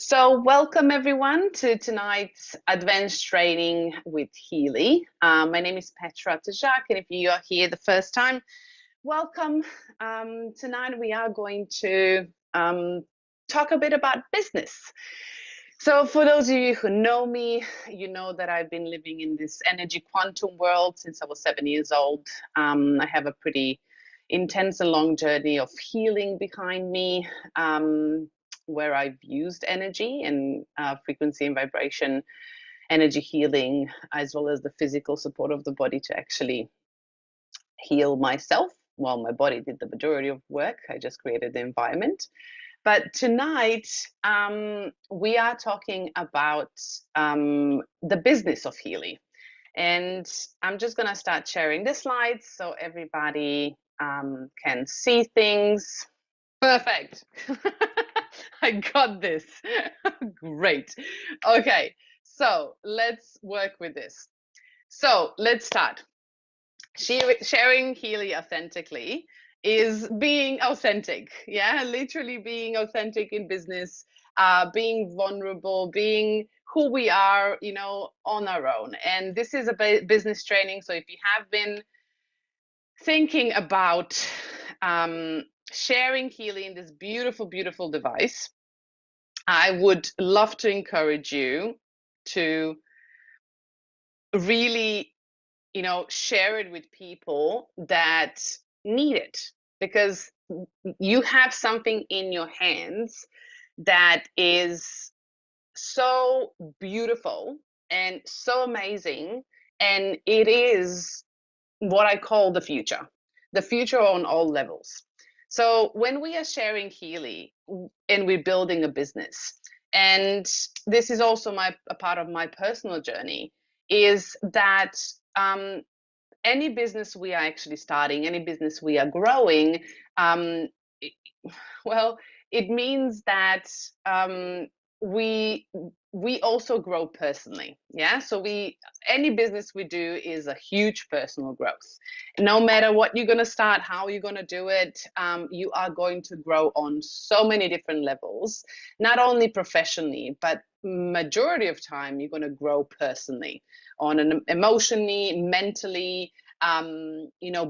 So welcome everyone to tonight's advanced training with Healy. My name is Petra Tajak, and if you are here the first time, welcome. Tonight we are going to talk a bit about business. So for those of you who know me, you know that I've been living in this energy quantum world since I was 7 years old. I have a pretty intense and long journey of healing behind me. Where I've used energy and frequency and vibration, energy healing, as well as the physical support of the body to actually heal myself. While my body did the majority of work, I just created the environment. But tonight, we are talking about the business of Healy. And I'm just going to start sharing the slides so everybody can see things. Perfect. I got this. Great. Okay, so let's work with this. So let's start. Sharing Healy authentically is being authentic. Yeah, literally being authentic in business, being vulnerable, being who we are, on our own. And this is a business training. So if you have been thinking about sharing Healy in this beautiful, beautiful device, I would love to encourage you to really, share it with people that need it, because you have something in your hands that is so beautiful and so amazing, and it is what I call the future on all levels. So when we are sharing Healy and we're building a business, and this is also a part of my personal journey, is that any business we are actually starting, any business we are growing, um, it, well, it means that we we also grow personally. Yeah, so any business we do is a huge personal growth. No matter what you're going to start, how you're going to do it, you are going to grow on so many different levels, not only professionally, but majority of time you're going to grow personally, on an emotionally, mentally,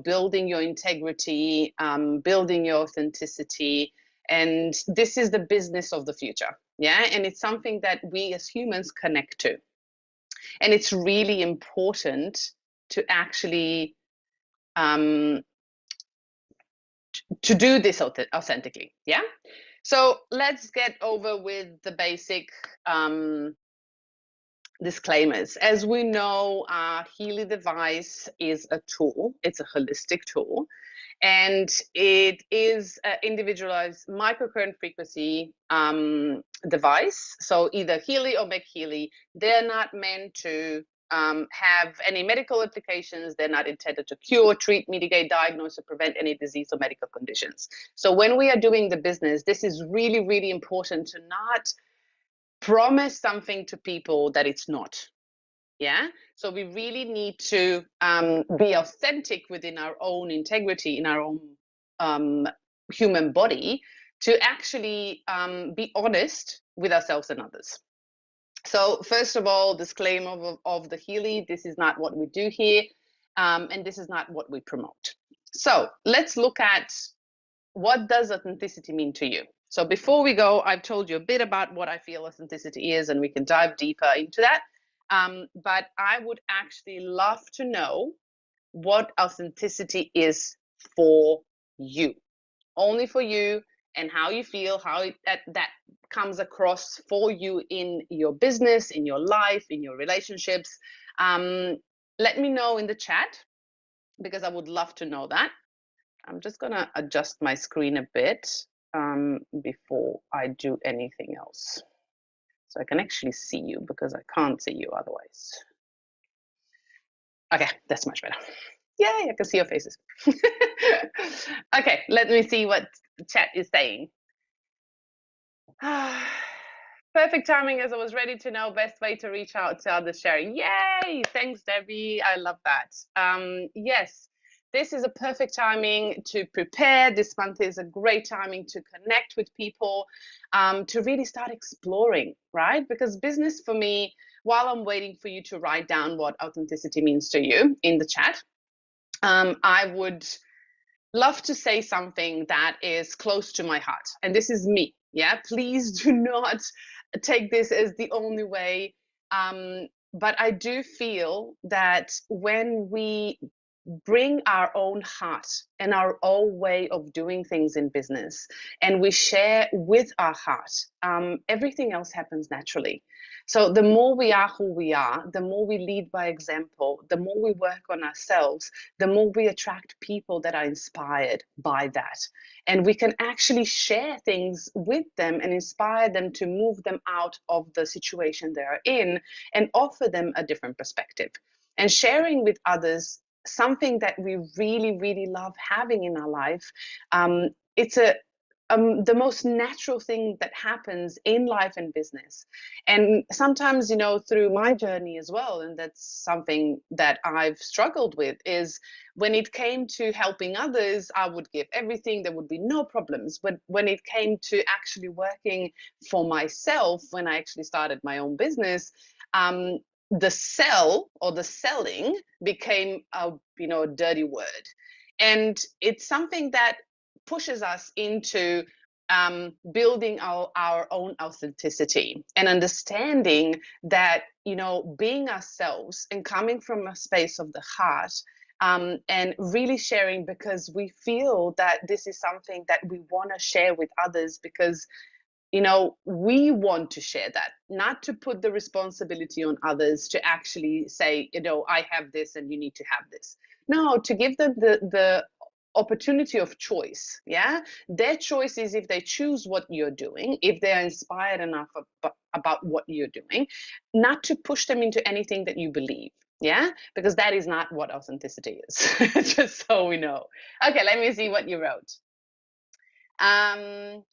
building your integrity, building your authenticity. And this is the business of the future. Yeah. And it's something that we as humans connect to. And it's really important to actually to do this authentically. Yeah. So let's get over with the basic disclaimers. As we know, our Healy device is a tool. It's a holistic tool, and it is an individualized microcurrent frequency device. So either Healy or McHealy, they're not meant to have any medical applications. They're not intended to cure, treat, mitigate, diagnose, or prevent any disease or medical conditions. So when we are doing the business, this is really, really important to not promise something to people that it's not. Yeah, so we really need to be authentic within our own integrity, in our own human body, to actually be honest with ourselves and others. So first of all, disclaimer of the Healy: this is not what we do here, and this is not what we promote. So let's look at, what does authenticity mean to you? So before we go, I've told you a bit about what I feel authenticity is, and we can dive deeper into that. But I would actually love to know what authenticity is for you, only for you, and how you feel, how that comes across for you in your business, in your life, in your relationships. Let me know in the chat, because I would love to know that. I'm just going to adjust my screen a bit before I do anything else, so I can actually see you, because I can't see you otherwise. Okay, that's much better. Yay, I can see your faces. Okay, let me see what the chat is saying. Perfect timing, as I was ready to know best way to reach out to others sharing. Yay, thanks Debbie, I love that. Yes, this is a perfect timing to prepare. This month is a great timing to connect with people, to really start exploring, right? Because business for me, while I'm waiting for you to write down what authenticity means to you in the chat, I would love to say something that is close to my heart. And this is me. Yeah, please do not take this as the only way. But I do feel that when we bring our own heart and our own way of doing things in business and we share with our heart, everything else happens naturally. So the more we are who we are, the more we lead by example, the more we work on ourselves, the more we attract people that are inspired by that. And we can actually share things with them and inspire them to move them out of the situation they are in and offer them a different perspective. And sharing with others something that we really, really love having in our life. It's the most natural thing that happens in life and business. And sometimes, you know, through my journey as well, and that's something that I've struggled with, is when it came to helping others, I would give everything, there would be no problems. But when it came to actually working for myself, when I actually started my own business, the sell or the selling became a dirty word, and it's something that pushes us into building our own authenticity and understanding that being ourselves and coming from a space of the heart, and really sharing because we feel that this is something that we want to share with others because we want to share that, not to put the responsibility on others to actually say, I have this and you need to have this. No, to give them the opportunity of choice. Yeah, their choice is if they choose what you're doing, if they're inspired enough about what you're doing, not to push them into anything that you believe. Yeah, because that is not what authenticity is. Just so we know. Okay, let me see what you wrote.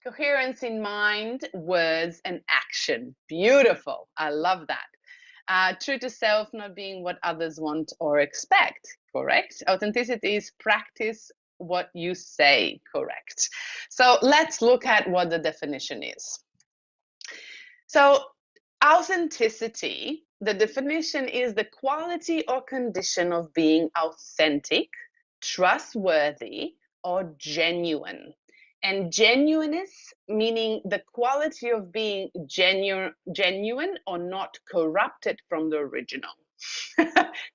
Coherence in mind, words, and action. Beautiful. I love that. True to self, not being what others want or expect. Correct. Authenticity is practice what you say. Correct. So let's look at what the definition is. So authenticity, the definition is the quality or condition of being authentic, trustworthy, or genuine. And genuineness, meaning the quality of being genuine or not corrupted from the original.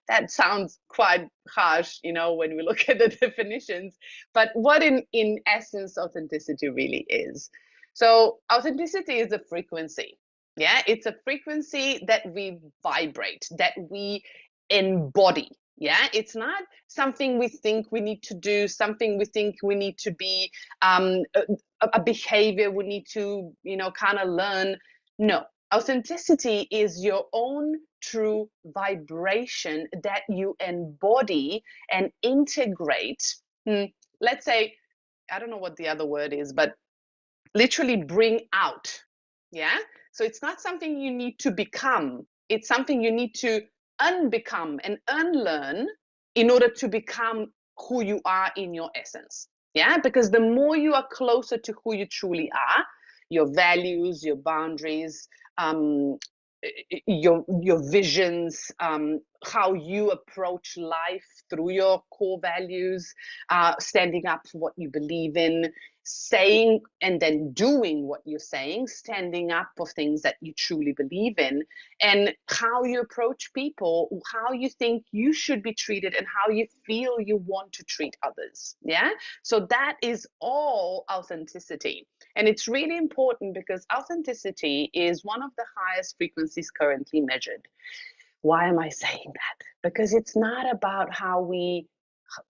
That sounds quite harsh, when we look at the definitions, but what in essence authenticity really is. So authenticity is a frequency. Yeah, it's a frequency that we vibrate, that we embody. Yeah, it's not something we think we need to do, something we think we need to be, a behavior we need to, kind of learn. No, authenticity is your own true vibration that you embody and integrate. Let's say, I don't know what the other word is, but literally bring out. Yeah, so it's not something you need to become, it's something you need to unbecome and unlearn in order to become who you are in your essence. Yeah, because the more you are closer to who you truly are, your values, your boundaries, your visions, how you approach life through your core values, standing up for what you believe in, saying and then doing what you're saying, standing up for things that you truly believe in, and how you approach people, how you think you should be treated, and how you feel you want to treat others. Yeah, so that is all authenticity. And it's really important because authenticity is one of the highest frequencies currently measured. Why am I saying that? Because it's not about how we,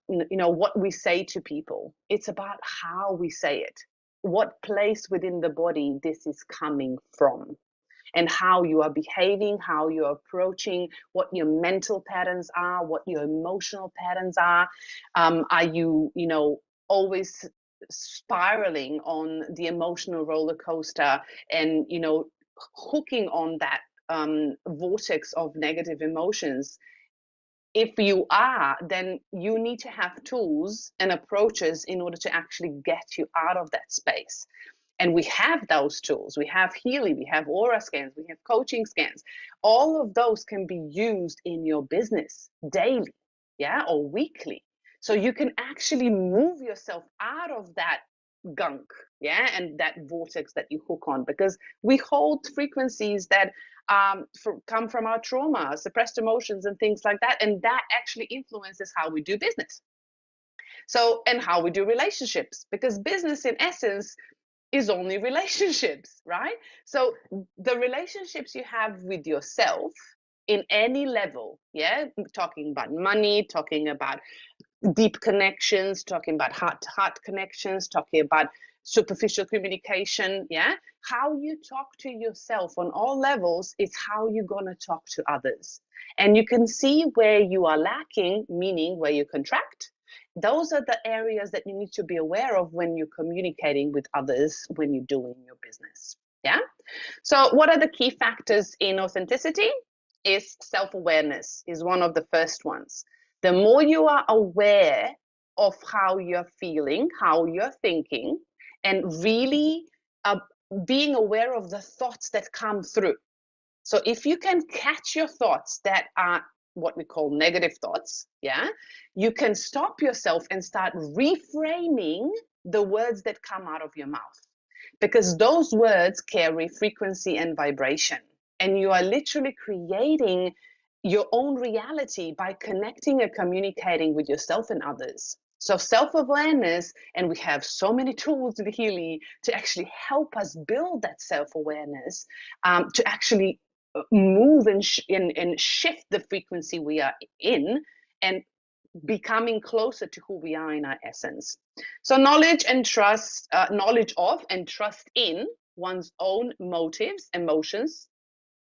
what we say to people. It's about how we say it, what place within the body this is coming from, and how you are behaving, how you're approaching, what your mental patterns are, what your emotional patterns are. Are you, always spiraling on the emotional roller coaster and, hooking on that vortex of negative emotions? If you are, then you need to have tools and approaches in order to actually get you out of that space. And we have those tools. We have Healy, we have aura scans, we have coaching scans. All of those can be used in your business daily, yeah, or weekly. So you can actually move yourself out of that gunk, yeah, and that vortex that you hook on, because we hold frequencies that come from our trauma, suppressed emotions, and things like that, and that actually influences how we do business. So, and how we do relationships, because business in essence is only relationships, right? So the relationships you have with yourself in any level, yeah, talking about money, talking about deep connections, talking about heart to heart connections, talking about superficial communication, yeah, how you talk to yourself on all levels is how you're going to talk to others. And you can see where you are lacking, meaning where you contract. Those are the areas that you need to be aware of when you're communicating with others, when you're doing your business. Yeah. So what are the key factors in authenticity? Is self-awareness is one of the first ones. The more you are aware of how you're feeling, how you're thinking, and really being aware of the thoughts that come through. So if you can catch your thoughts that are what we call negative thoughts, yeah, you can stop yourself and start reframing the words that come out of your mouth, because those words carry frequency and vibration, and you are literally creating your own reality by connecting and communicating with yourself and others. So self-awareness, and we have so many tools in Healy to actually help us build that self-awareness, to actually move and shift the frequency we are in, and becoming closer to who we are in our essence. So knowledge and trust, knowledge of and trust in one's own motives, emotions,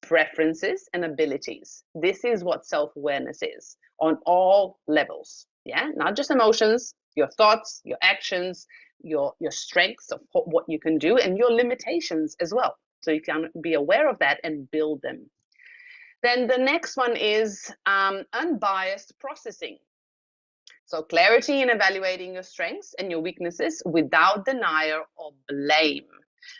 preferences, and abilities. This is what self-awareness is on all levels. Yeah, not just emotions, your thoughts, your actions, your strengths of what you can do, and your limitations as well. So you can be aware of that and build them. Then the next one is unbiased processing. So clarity in evaluating your strengths and your weaknesses without denial or blame.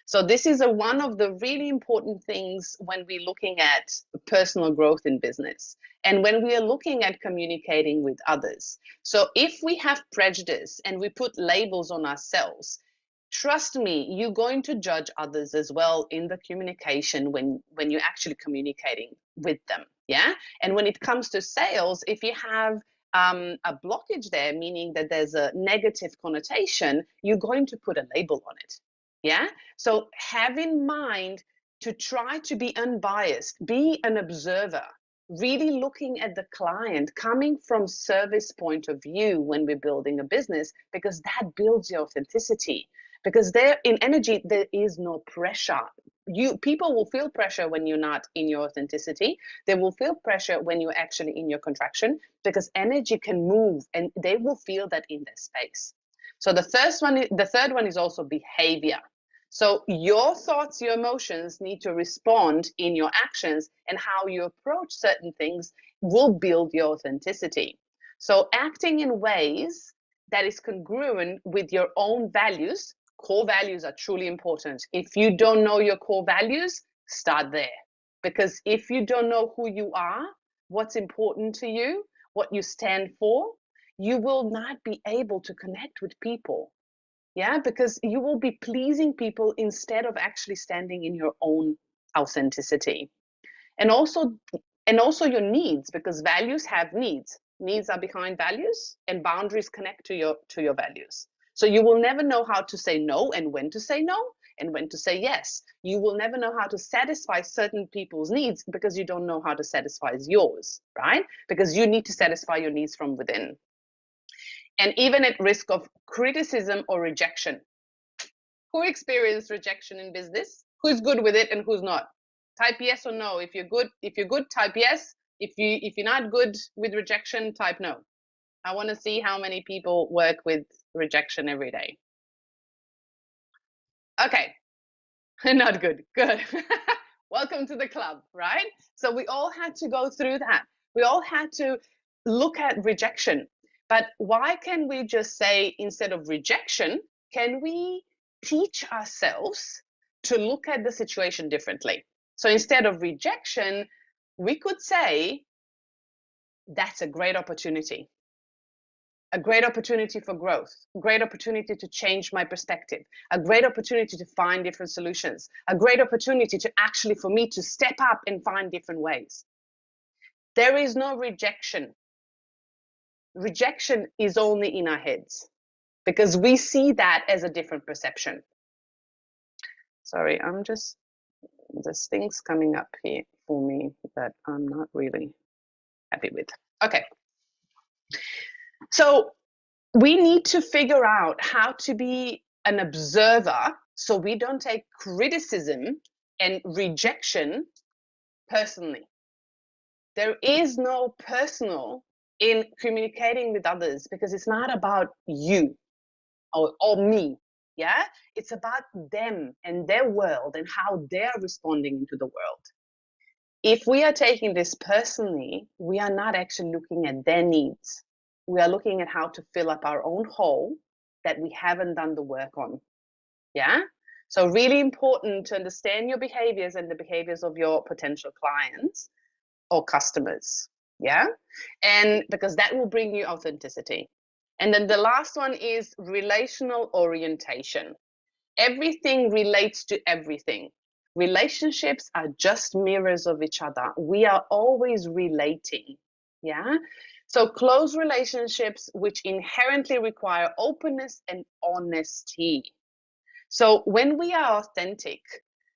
So this is one of the really important things when we're looking at personal growth in business and when we are looking at communicating with others. So if we have prejudice and we put labels on ourselves, trust me, you're going to judge others as well in the communication when you're actually communicating with them. Yeah. And when it comes to sales, if you have a blockage there, meaning that there's a negative connotation, you're going to put a label on it. Yeah. So have in mind to try to be unbiased, be an observer, really looking at the client, coming from service point of view when we're building a business, because that builds your authenticity. Because there in energy, there is no pressure. People will feel pressure when you're not in your authenticity. They will feel pressure when you're actually in your contraction, because energy can move and they will feel that in their space. So the third one is also behavior. So your thoughts, your emotions need to respond in your actions, and how you approach certain things will build your authenticity. So acting in ways that is congruent with your own values. Core values are truly important. If you don't know your core values, start there. Because if you don't know who you are, what's important to you, what you stand for, you will not be able to connect with people. Yeah, because you will be pleasing people instead of actually standing in your own authenticity. And also your needs, because values have needs. Needs are behind values, and boundaries connect to your values. So you will never know how to say no, and when to say no, and when to say yes. You will never know how to satisfy certain people's needs because you don't know how to satisfy yours, right? Because you need to satisfy your needs from within. And even at risk of criticism or rejection. Who experienced rejection in business? Who's good with it and who's not? Type yes or no. If you're good, type yes. If you're not good with rejection, type no. I want to see how many people work with rejection every day. Okay. Not good. Good. Welcome to the club, right? So we all had to go through that. We all had to look at rejection. But why can we just say, instead of rejection, can we teach ourselves to look at the situation differently? So instead of rejection, we could say, that's a great opportunity. A great opportunity for growth, a great opportunity to change my perspective, a great opportunity to find different solutions, a great opportunity to actually, for me to step up and find different ways. There is no rejection. Rejection is only in our heads because we see that as a different perception. Sorry, there's things coming up here for me that I'm not really happy with. Okay. So we need to figure out how to be an observer so we don't take criticism and rejection personally. There is no personal in communicating with others because it's not about you or me. Yeah, it's about them and their world and how they're responding to the world. If we are taking this personally, we are not actually looking at their needs. We are looking at how to fill up our own hole that we haven't done the work on. Yeah. So really important to understand your behaviors and the behaviors of your potential clients or customers. Yeah. And because that will bring you authenticity. And then the last one is relational orientation. Everything relates to everything. Relationships are just mirrors of each other. We are always relating. Yeah. So close relationships, which inherently require openness and honesty. So when we are authentic,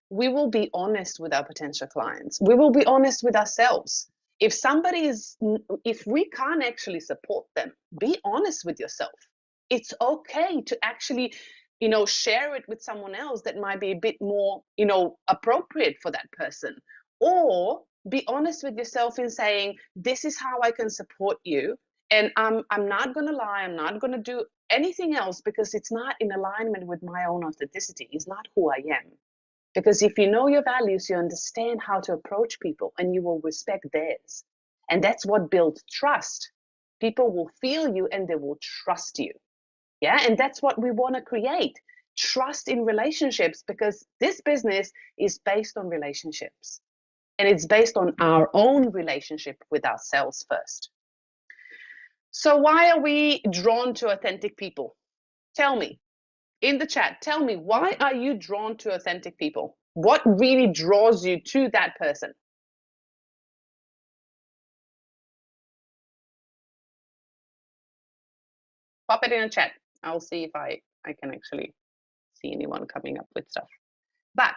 we will be honest with our potential clients. We will be honest with ourselves. If we can't actually support them, be honest with yourself. It's okay to actually, share it with someone else that might be a bit more, appropriate for that person. Or be honest with yourself in saying, this is how I can support you. And I'm not going to lie. I'm not going to do anything else because it's not in alignment with my own authenticity. It's not who I am. Because if you know your values, you understand how to approach people and you will respect theirs. And that's what builds trust. People will feel you and they will trust you. Yeah. And that's what we want to create, trust in relationships, because this business is based on relationships and it's based on our own relationship with ourselves first. So why are we drawn to authentic people? Tell me in the chat, tell me, why are you drawn to authentic people? What really draws you to that person? Pop it in the chat. I'll see if I can actually see anyone coming up with stuff. But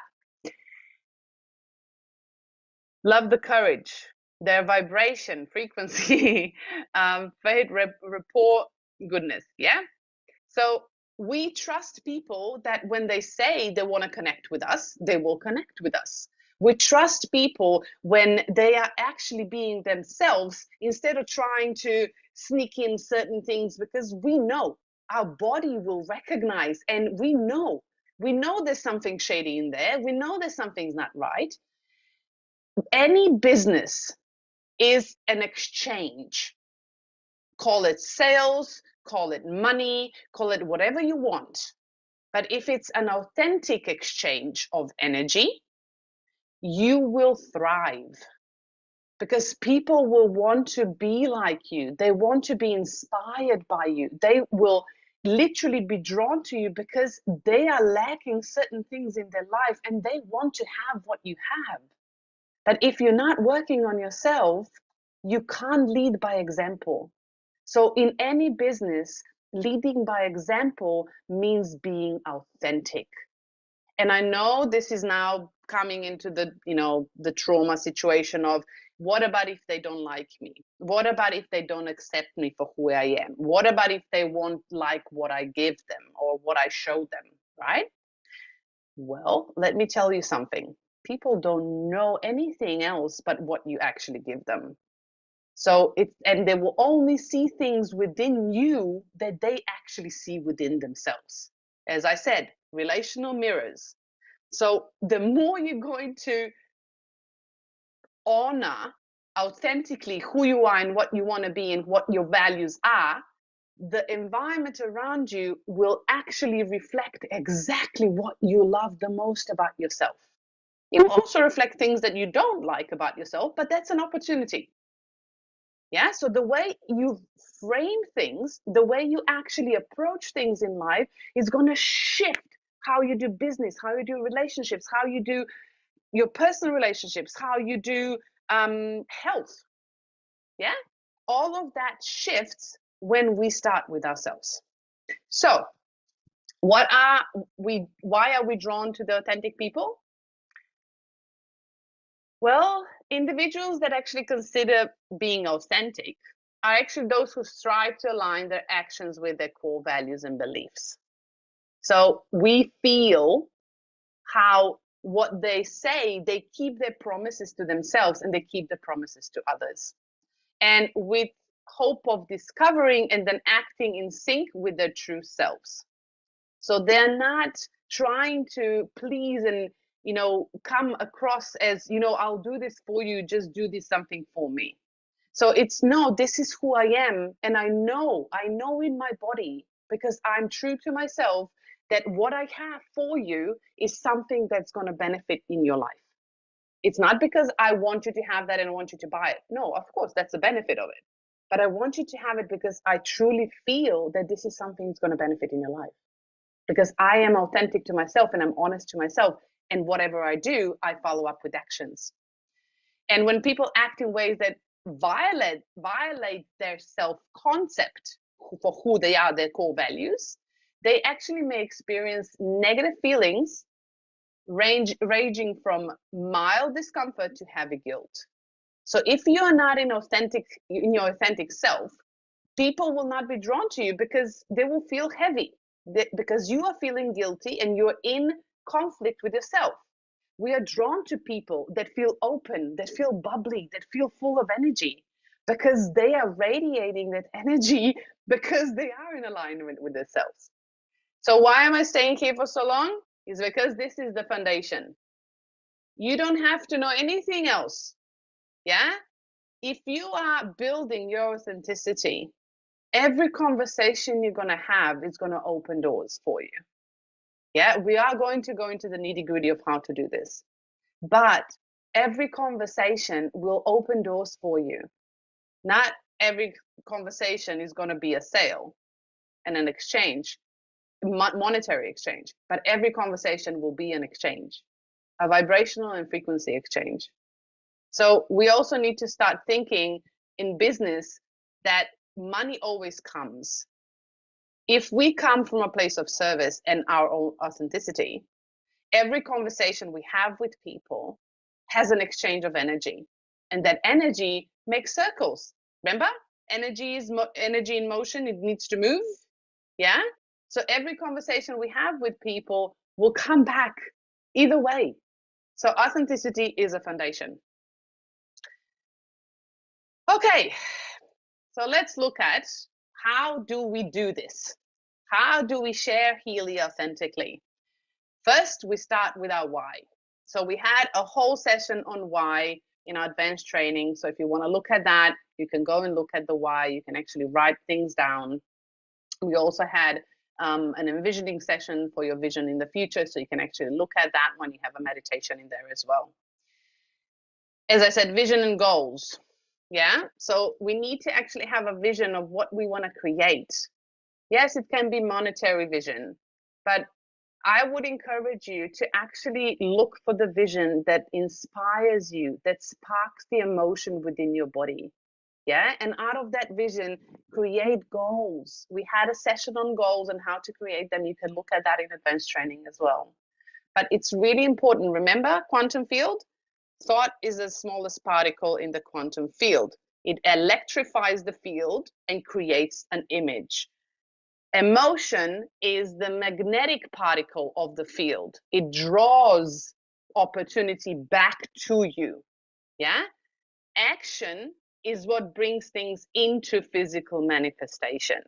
love the courage, their vibration, frequency, faith, rapport, goodness. Yeah. So we trust people that when they say they want to connect with us, they will connect with us. We trust people when they are actually being themselves instead of trying to sneak in certain things, because we know our body will recognize, and we know there's something shady in there. We know there's something's not right. Any business is an exchange. Call it sales, call it money, call it whatever you want. But if it's an authentic exchange of energy, you will thrive because people will want to be like you. They want to be inspired by you. They will literally be drawn to you because they are lacking certain things in their life and they want to have what you have. But if you're not working on yourself, you can't lead by example. So in any business, leading by example means being authentic. And I know this is now coming into the trauma situation of, what about if they don't like me? What about if they don't accept me for who I am? What about if they won't like what I give them or what I show them, right? Well, let me tell you something. People don't know anything else but what you actually give them. So and they will only see things within you that they actually see within themselves. As I said, relational mirrors. So the more you're going to honor authentically who you are and what you want to be and what your values are, the environment around you will actually reflect exactly what you love the most about yourself. It will also reflect things that you don't like about yourself, but that's an opportunity. Yeah, so the way you frame things, the way you actually approach things in life is going to shift how you do business, how you do relationships, how you do your personal relationships, how you do health. Yeah, all of that shifts when we start with ourselves. So, why are we drawn to the authentic people? Well, individuals that actually consider being authentic are actually those who strive to align their actions with their core values and beliefs. So we feel how what they say, they keep their promises to themselves and they keep the promises to others. And with hope of discovering and then acting in sync with their true selves. So they're not trying to please and come across as, I'll do this for you, just do this something for me. So it's no, this is who I am, and I know in my body, because I'm true to myself, that what I have for you is something that's going to benefit in your life. It's not because I want you to have that and I want you to buy it. No, of course, that's the benefit of it. But I want you to have it because I truly feel that this is something that's going to benefit in your life. Because I am authentic to myself and I'm honest to myself. And whatever I do, I follow up with actions. And when people act in ways that violate their self-concept for who they are, their core values, they actually may experience negative feelings ranging from mild discomfort to heavy guilt. So if you are not in your authentic self, people will not be drawn to you because they will feel heavy, because you are feeling guilty and you're in conflict with yourself. We are drawn to people that feel open, that feel bubbly, that feel full of energy, because they are radiating that energy because they are in alignment with themselves. So why am I staying here for so long? Is because this is the foundation. You don't have to know anything else. Yeah? If you are building your authenticity, every conversation you're going to have is going to open doors for you. Yeah, we are going to go into the nitty-gritty of how to do this. But every conversation will open doors for you. Not every conversation is going to be a sale and an exchange, monetary exchange, but every conversation will be an exchange, a vibrational and frequency exchange. So we also need to start thinking in business that money always comes. If we come from a place of service and our own authenticity, every conversation we have with people has an exchange of energy, and that energy makes circles. Remember, energy is energy in motion. It needs to move. Yeah. So every conversation we have with people will come back either way. So authenticity is a foundation. Okay, so let's look at how do we do this? How do we share Healy authentically? First, we start with our why. So we had a whole session on why in our advanced training. So if you want to look at that, you can go and look at the why. You can actually write things down. We also had an envisioning session for your vision in the future. So you can actually look at that when you have a meditation in there as well. As I said, vision and goals. Yeah. So we need to actually have a vision of what we want to create. Yes, it can be monetary vision, but I would encourage you to actually look for the vision that inspires you, that sparks the emotion within your body. Yeah. And out of that vision, create goals. We had a session on goals and how to create them. You can look at that in advanced training as well. But it's really important. Remember, quantum field? Thought is the smallest particle in the quantum field. It electrifies the field and creates an image. Emotion is the magnetic particle of the field. It draws opportunity back to you. Yeah? Action is what brings things into physical manifestation.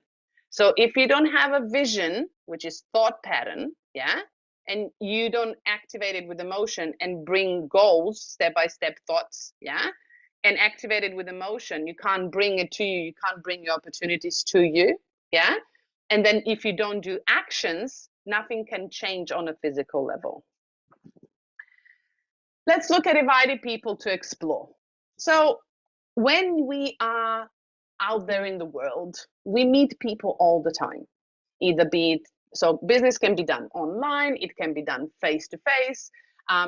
So if you don't have a vision, which is thought pattern, yeah, and you don't activate it with emotion and bring goals, step-by-step thoughts, yeah, and activate it with emotion, you can't bring it to you. You can't bring your opportunities to you. Yeah. And then if you don't do actions, nothing can change on a physical level. Let's look at inviting people to explore. So when we are out there in the world, we meet people all the time. Either be it, so business can be done online, it can be done face to face.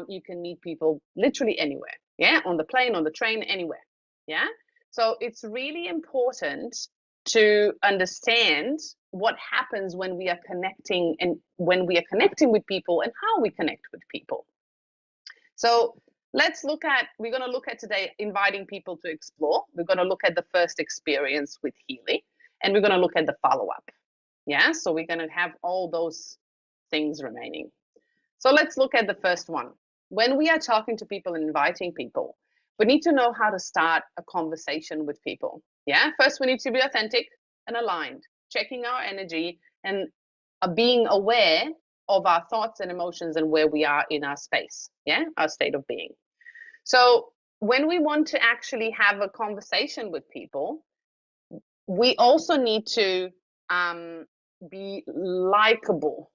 You can meet people literally anywhere. Yeah, on the plane, on the train, anywhere. Yeah. So it's really important to understand what happens when we are connecting, and when we are connecting with people, and how we connect with people. So we're going to look at today inviting people to explore. We're going to look at the first experience with Healy, and we're going to look at the follow-up. Yeah, so we're going to have all those things remaining. So let's look at the first one. When we are talking to people and inviting people, we need to know how to start a conversation with people. Yeah, first we need to be authentic and aligned, checking our energy and being aware of our thoughts and emotions and where we are in our space. Yeah, our state of being. So when we want to actually have a conversation with people, we also need to be likable.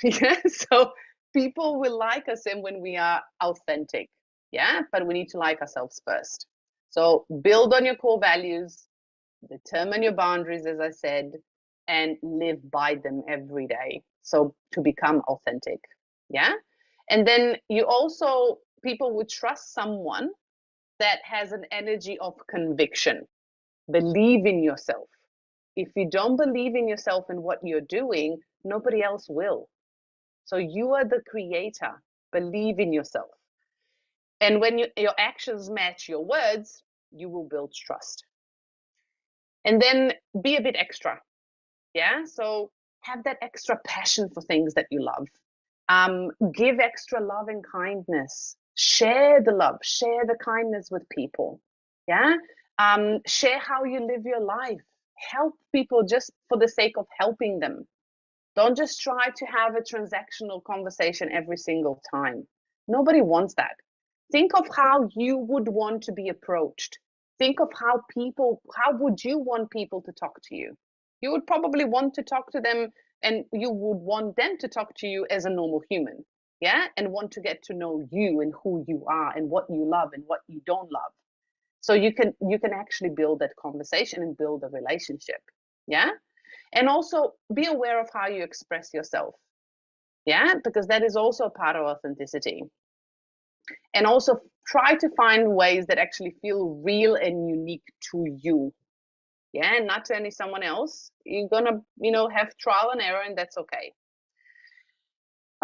Yeah, so people will like us when we are authentic. Yeah, but we need to like ourselves first. So build on your core values, determine your boundaries, as I said, and live by them every day. So to become authentic. Yeah. And then people would trust someone that has an energy of conviction. Believe in yourself. If you don't believe in yourself and what you're doing, nobody else will. So you are the creator. Believe in yourself. And when your actions match your words, you will build trust. And then be a bit extra. Yeah. So have that extra passion for things that you love. Give extra love and kindness. Share the love, share the kindness with people. Yeah. Share how you live your life. Help people just for the sake of helping them. Don't just try to have a transactional conversation every single time. Nobody wants that. Think of how you would want to be approached. Think of how would you want people to talk to you? You would probably want to talk to them, and you would want them to talk to you as a normal human. Yeah. And want to get to know you and who you are and what you love and what you don't love. So you can actually build that conversation and build a relationship. Yeah. And also be aware of how you express yourself. Yeah, because that is also a part of authenticity. And also try to find ways that actually feel real and unique to you. Yeah, and not to any someone else. You're gonna, have trial and error, and that's okay.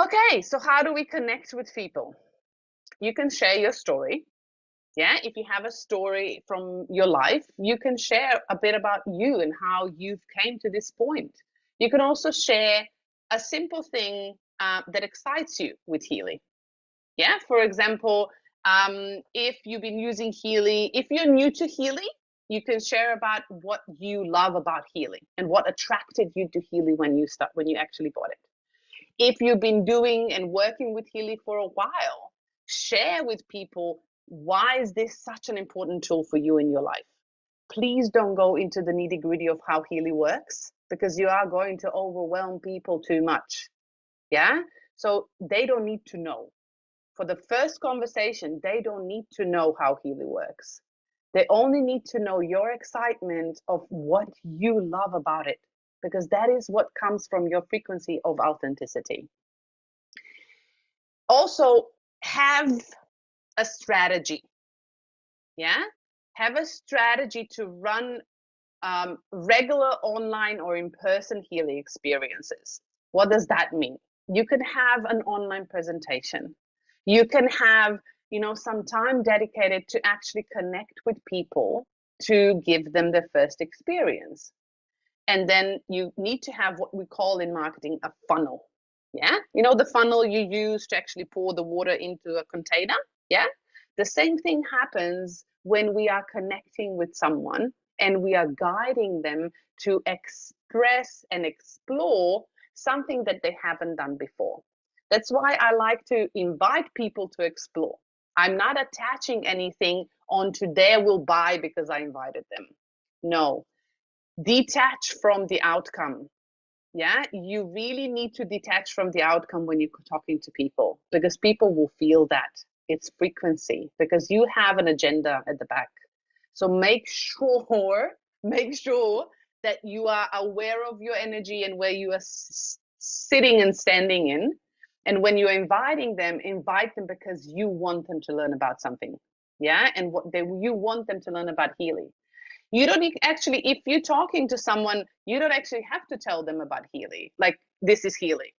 Okay, so how do we connect with people? You can share your story. Yeah, if you have a story from your life, you can share a bit about you and how you've came to this point. You can also share a simple thing that excites you with Healy. Yeah, for example, if you've been using Healy, if you're new to Healy, you can share about what you love about Healy and what attracted you to Healy when you actually bought it. If you've been doing and working with Healy for a while, share with people, why is this such an important tool for you in your life? Please don't go into the nitty-gritty of how Healy works, because you are going to overwhelm people too much. Yeah, so they don't need to know. For the first conversation, they don't need to know how Healy works. They only need to know your excitement of what you love about it, because that is what comes from your frequency of authenticity. Also, have a strategy. Yeah, have a strategy to run regular online or in-person Healy experiences. What does that mean? You can have an online presentation. You can have, some time dedicated to actually connect with people to give them their first experience. And then you need to have what we call in marketing a funnel. Yeah, the funnel you use to actually pour the water into a container. Yeah, the same thing happens when we are connecting with someone and we are guiding them to express and explore something that they haven't done before. That's why I like to invite people to explore. I'm not attaching anything onto their will buy because I invited them. No, detach from the outcome. Yeah, you really need to detach from the outcome when you're talking to people, because people will feel that. It's frequency, because you have an agenda at the back. So make sure that you are aware of your energy and where you are sitting and standing in. And when you're inviting them, invite them because you want them to learn about something. Yeah, and you want them to learn about Healy. You don't actually, if you're talking to someone, you don't actually have to tell them about Healy, like this is Healy.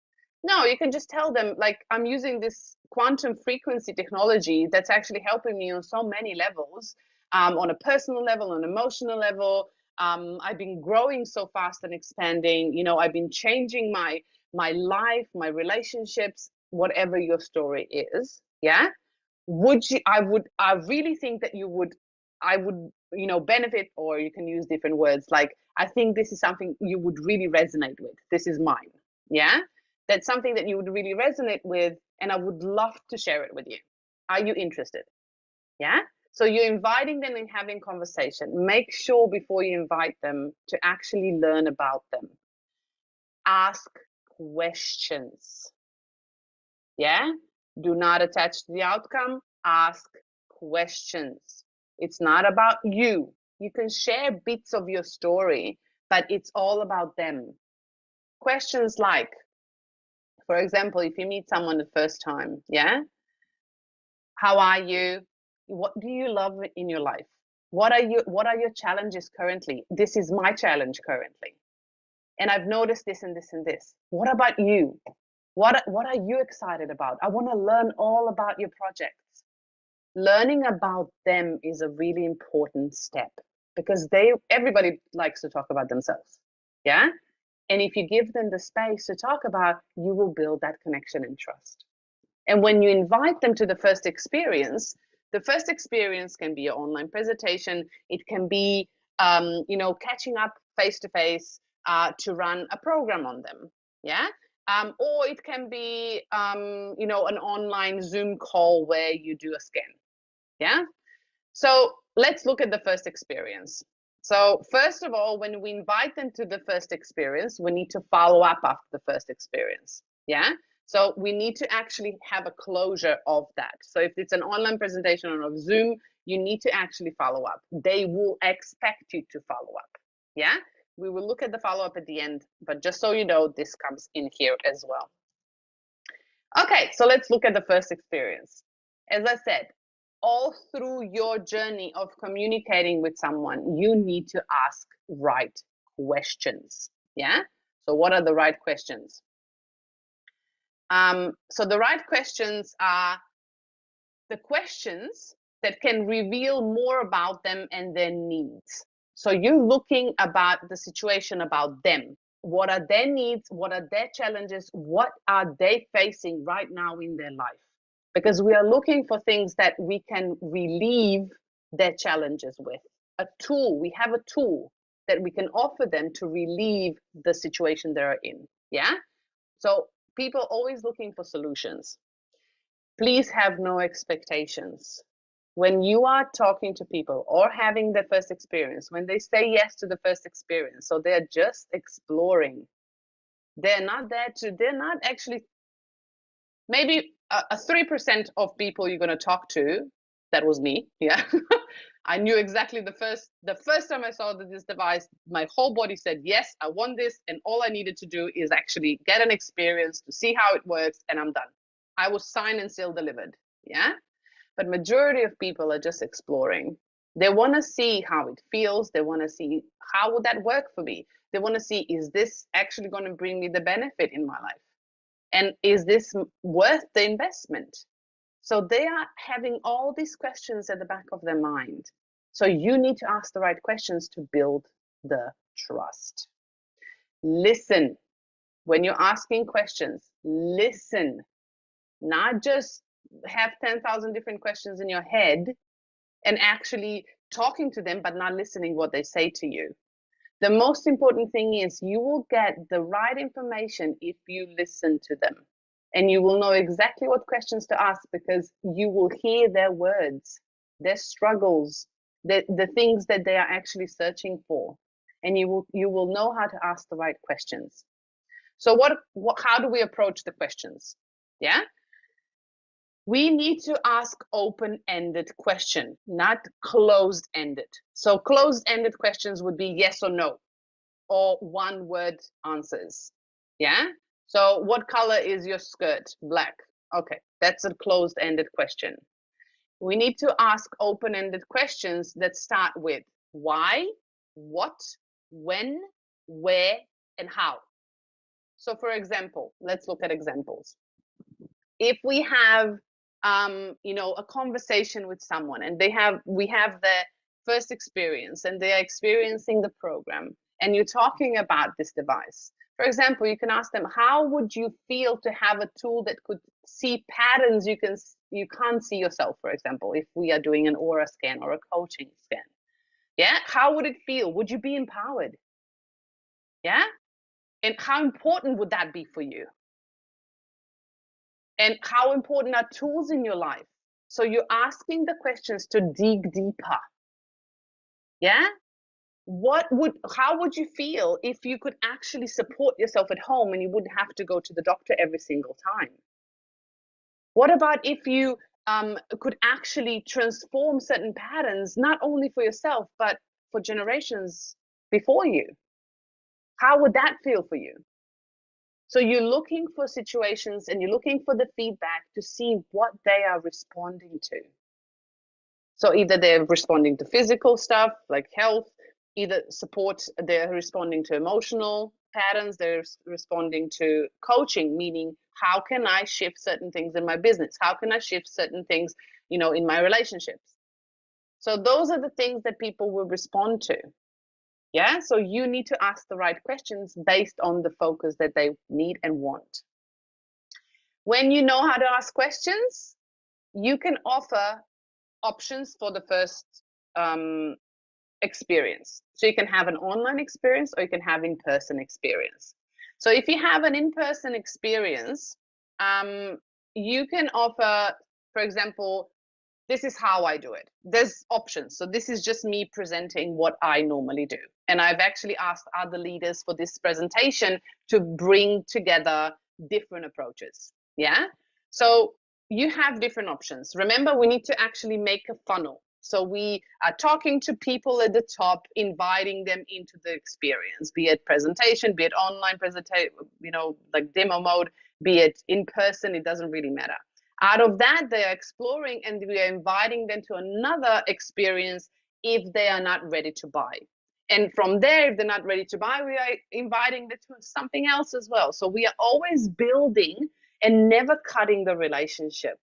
No, you can just tell them, like, I'm using this quantum frequency technology that's actually helping me on so many levels, on a personal level, on an emotional level. I've been growing so fast and expanding. You know, I've been changing my life, my relationships, whatever your story is. Yeah. I really think that I would, benefit, or you can use different words. Like, I think this is something you would really resonate with. This is mine. Yeah. That's something that you would really resonate with, and I would love to share it with you. Are you interested? Yeah. So you're inviting them and having conversation. Make sure before you invite them to actually learn about them. Ask questions. Yeah. Do not attach to the outcome. Ask questions. It's not about you. You can share bits of your story, but it's all about them. Questions like, for example, if you meet someone the first time, yeah, how are you? What do you love in your life? What are your challenges currently? This is my challenge currently. And I've noticed this and this and this. What about you? What are you excited about? I want to learn all about your projects. Learning about them is a really important step, because everybody likes to talk about themselves. Yeah? And if you give them the space to talk about, you will build that connection and trust. And when you invite them to the first experience can be an online presentation. It can be, catching up face to face to run a program on them. Yeah. Or it can be, an online Zoom call where you do a scan. Yeah. So let's look at the first experience. So first of all, when we invite them to the first experience, we need to follow up after the first experience. Yeah. So we need to actually have a closure of that. So if it's an online presentation on a Zoom, you need to actually follow up. They will expect you to follow up. Yeah. We will look at the follow up at the end, but just so you know, this comes in here as well. Okay, so let's look at the first experience. As I said, all through your journey of communicating with someone, you need to ask right questions. Yeah. So what are the right questions? So the right questions are the questions that can reveal more about them and their needs. So you're looking about the situation about them. What are their needs? What are their challenges? What are they facing right now in their life? Because we are looking for things that we can relieve their challenges with. A tool, we have a tool that we can offer them to relieve the situation they're in. Yeah. So people are always looking for solutions. Please have no expectations. When you are talking to people or having the first experience, when they say yes to the first experience, so they're just exploring, they're not actually, maybe a 3% of people you're going to talk to, that was me. Yeah. I knew exactly the first time I saw this device, my whole body said, yes, I want this. And all I needed to do is actually get an experience to see how it works, and I'm done. I was signed and still delivered. Yeah. But majority of people are just exploring. They want to see how it feels. They want to see, how would that work for me? They want to see, is this actually going to bring me the benefit in my life? And is this worth the investment? So they are having all these questions at the back of their mind. So you need to ask the right questions to build the trust. Listen. When you're asking questions, listen. Not just have 10,000 different questions in your head and actually talking to them, but not listening what they say to you. The most important thing is you will get the right information if you listen to them. And you will know exactly what questions to ask because you will hear their words, their struggles, the things that they are actually searching for. And you will know how to ask the right questions. So how do we approach the questions? Yeah. We need to ask open-ended question, not closed-ended. So closed-ended questions would be yes or no, or one-word answers. Yeah. So what color is your skirt? Black. Okay, that's a closed-ended question. We need to ask open-ended questions that start with why, what, when, where, and how. So for example, let's look at examples. If we have a conversation with someone and we have their first experience and they are experiencing the program and you're talking about this device, for example, you can ask them, how would you feel to have a tool that could see patterns you can't see yourself? For example, if we are doing an aura scan or a coaching scan, yeah, how would it feel? Would you be empowered? Yeah. And how important would that be for you? And how important are tools in your life? So you're asking the questions to dig deeper. Yeah. How would you feel if you could actually support yourself at home and you wouldn't have to go to the doctor every single time? What about if you could actually transform certain patterns, not only for yourself, but for generations before you? How would that feel for you? So you're looking for situations and you're looking for the feedback to see what they are responding to. So either they're responding to physical stuff like health, either support, they're responding to emotional patterns, they're responding to coaching, meaning how can I shift certain things in my business? How can I shift certain things, in my relationships? So those are the things that people will respond to. Yeah. So you need to ask the right questions based on the focus that they need and want. When you know how to ask questions, you can offer options for the first experience. So you can have an online experience or you can have in-person experience. So if you have an in-person experience, you can offer, for example, this is how I do it. There's options. So this is just me presenting what I normally do. And I've actually asked other leaders for this presentation to bring together different approaches. Yeah. So you have different options. Remember, we need to actually make a funnel. So we are talking to people at the top, inviting them into the experience, be it presentation, be it online presentation, like demo mode, be it in person, it doesn't really matter. Out of that, they are exploring and we are inviting them to another experience if they are not ready to buy. And from there, if they're not ready to buy, we are inviting them to something else as well. So we are always building and never cutting the relationship.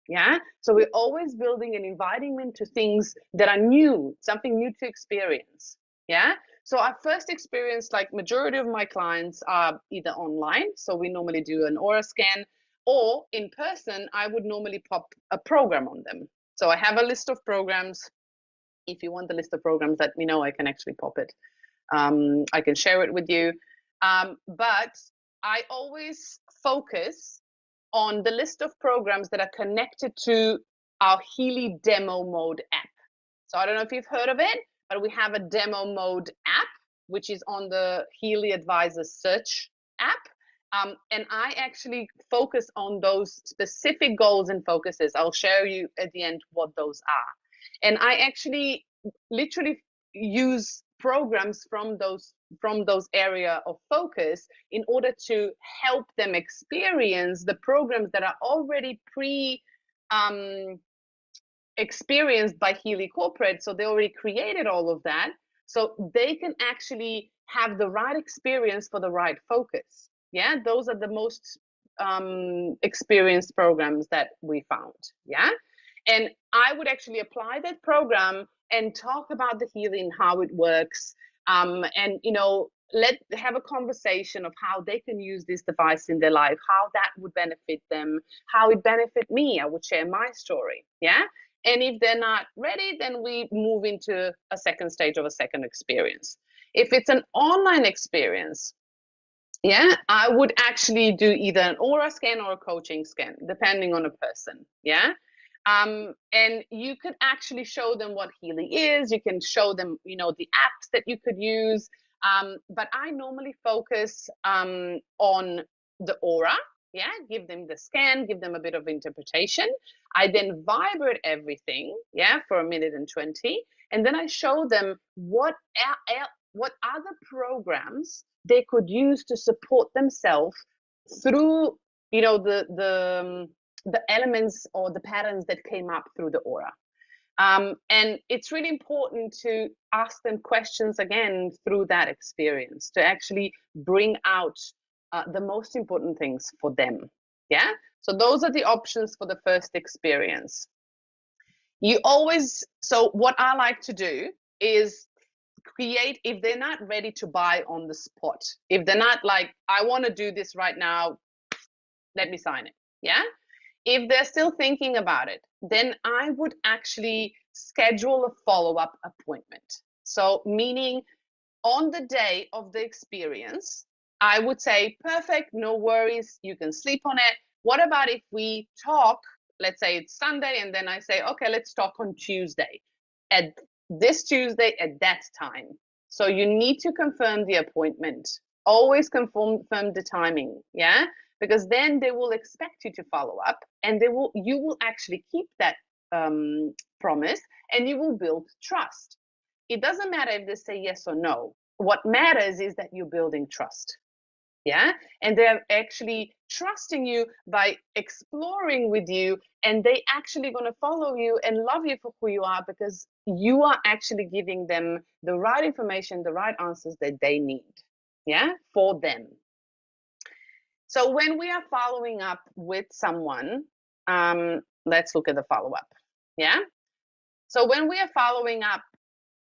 Yeah. So we're always building and inviting them to things that are new, something new to experience. Yeah. So our first experience, like majority of my clients are either online. So we normally do an aura scan, or in person, I would normally pop a program on them. So I have a list of programs. If you want the list of programs, let me know. I can actually pop it. I can share it with you. But I always focus on the list of programs that are connected to our Healy demo mode app. So I don't know if you've heard of it, but we have a demo mode app, which is on the Healy Advisor search app. And I actually focus on those specific goals and focuses. I'll share you at the end what those are. And I actually literally use programs from those area of focus in order to help them experience the programs that are already experienced by Healy Corporate. So they already created all of that. So they can actually have the right experience for the right focus. Yeah, those are the most experienced programs that we found. Yeah. And I would actually apply that program and talk about the healing, how it works, and have a conversation of how they can use this device in their life, how that would benefit them, how it benefit me. I would share my story. Yeah. And if they're not ready, then we move into a second stage of a second experience. If it's an online experience, Yeah, I would actually do either an aura scan or a coaching scan, depending on a person. Yeah. And you could actually show them what Healy is. You can show them, the apps that you could use. But I normally focus on the aura. Yeah, give them the scan, give them a bit of interpretation. I then vibrate everything, yeah, for 1 minute and 20. And then I show them what other programs they could use to support themselves through, the elements or the patterns that came up through the aura. And it's really important to ask them questions again through that experience to actually bring out the most important things for them. Yeah. So those are the options for the first experience. So what I like to do is create, if they're not ready to buy on the spot, if they're not like, I want to do this right now, let me sign it. Yeah. If they're still thinking about it, then I would actually schedule a follow-up appointment. So meaning on the day of the experience, I would say, perfect, no worries, you can sleep on it. What about if we talk, let's say it's Sunday, and then I say, okay, let's talk on Tuesday, at this Tuesday at that time. So you need to confirm the appointment. Always confirm the timing, yeah? Because then they will expect you to follow up, and you will actually keep that promise, and you will build trust. It doesn't matter if they say yes or no. What matters is that you're building trust. Yeah. And they're actually trusting you by exploring with you, and they actually going to follow you and love you for who you are, because you are actually giving them the right information, the right answers that they need. Yeah. For them. So when we are following up with someone, let's look at the follow up. Yeah. So when we are following up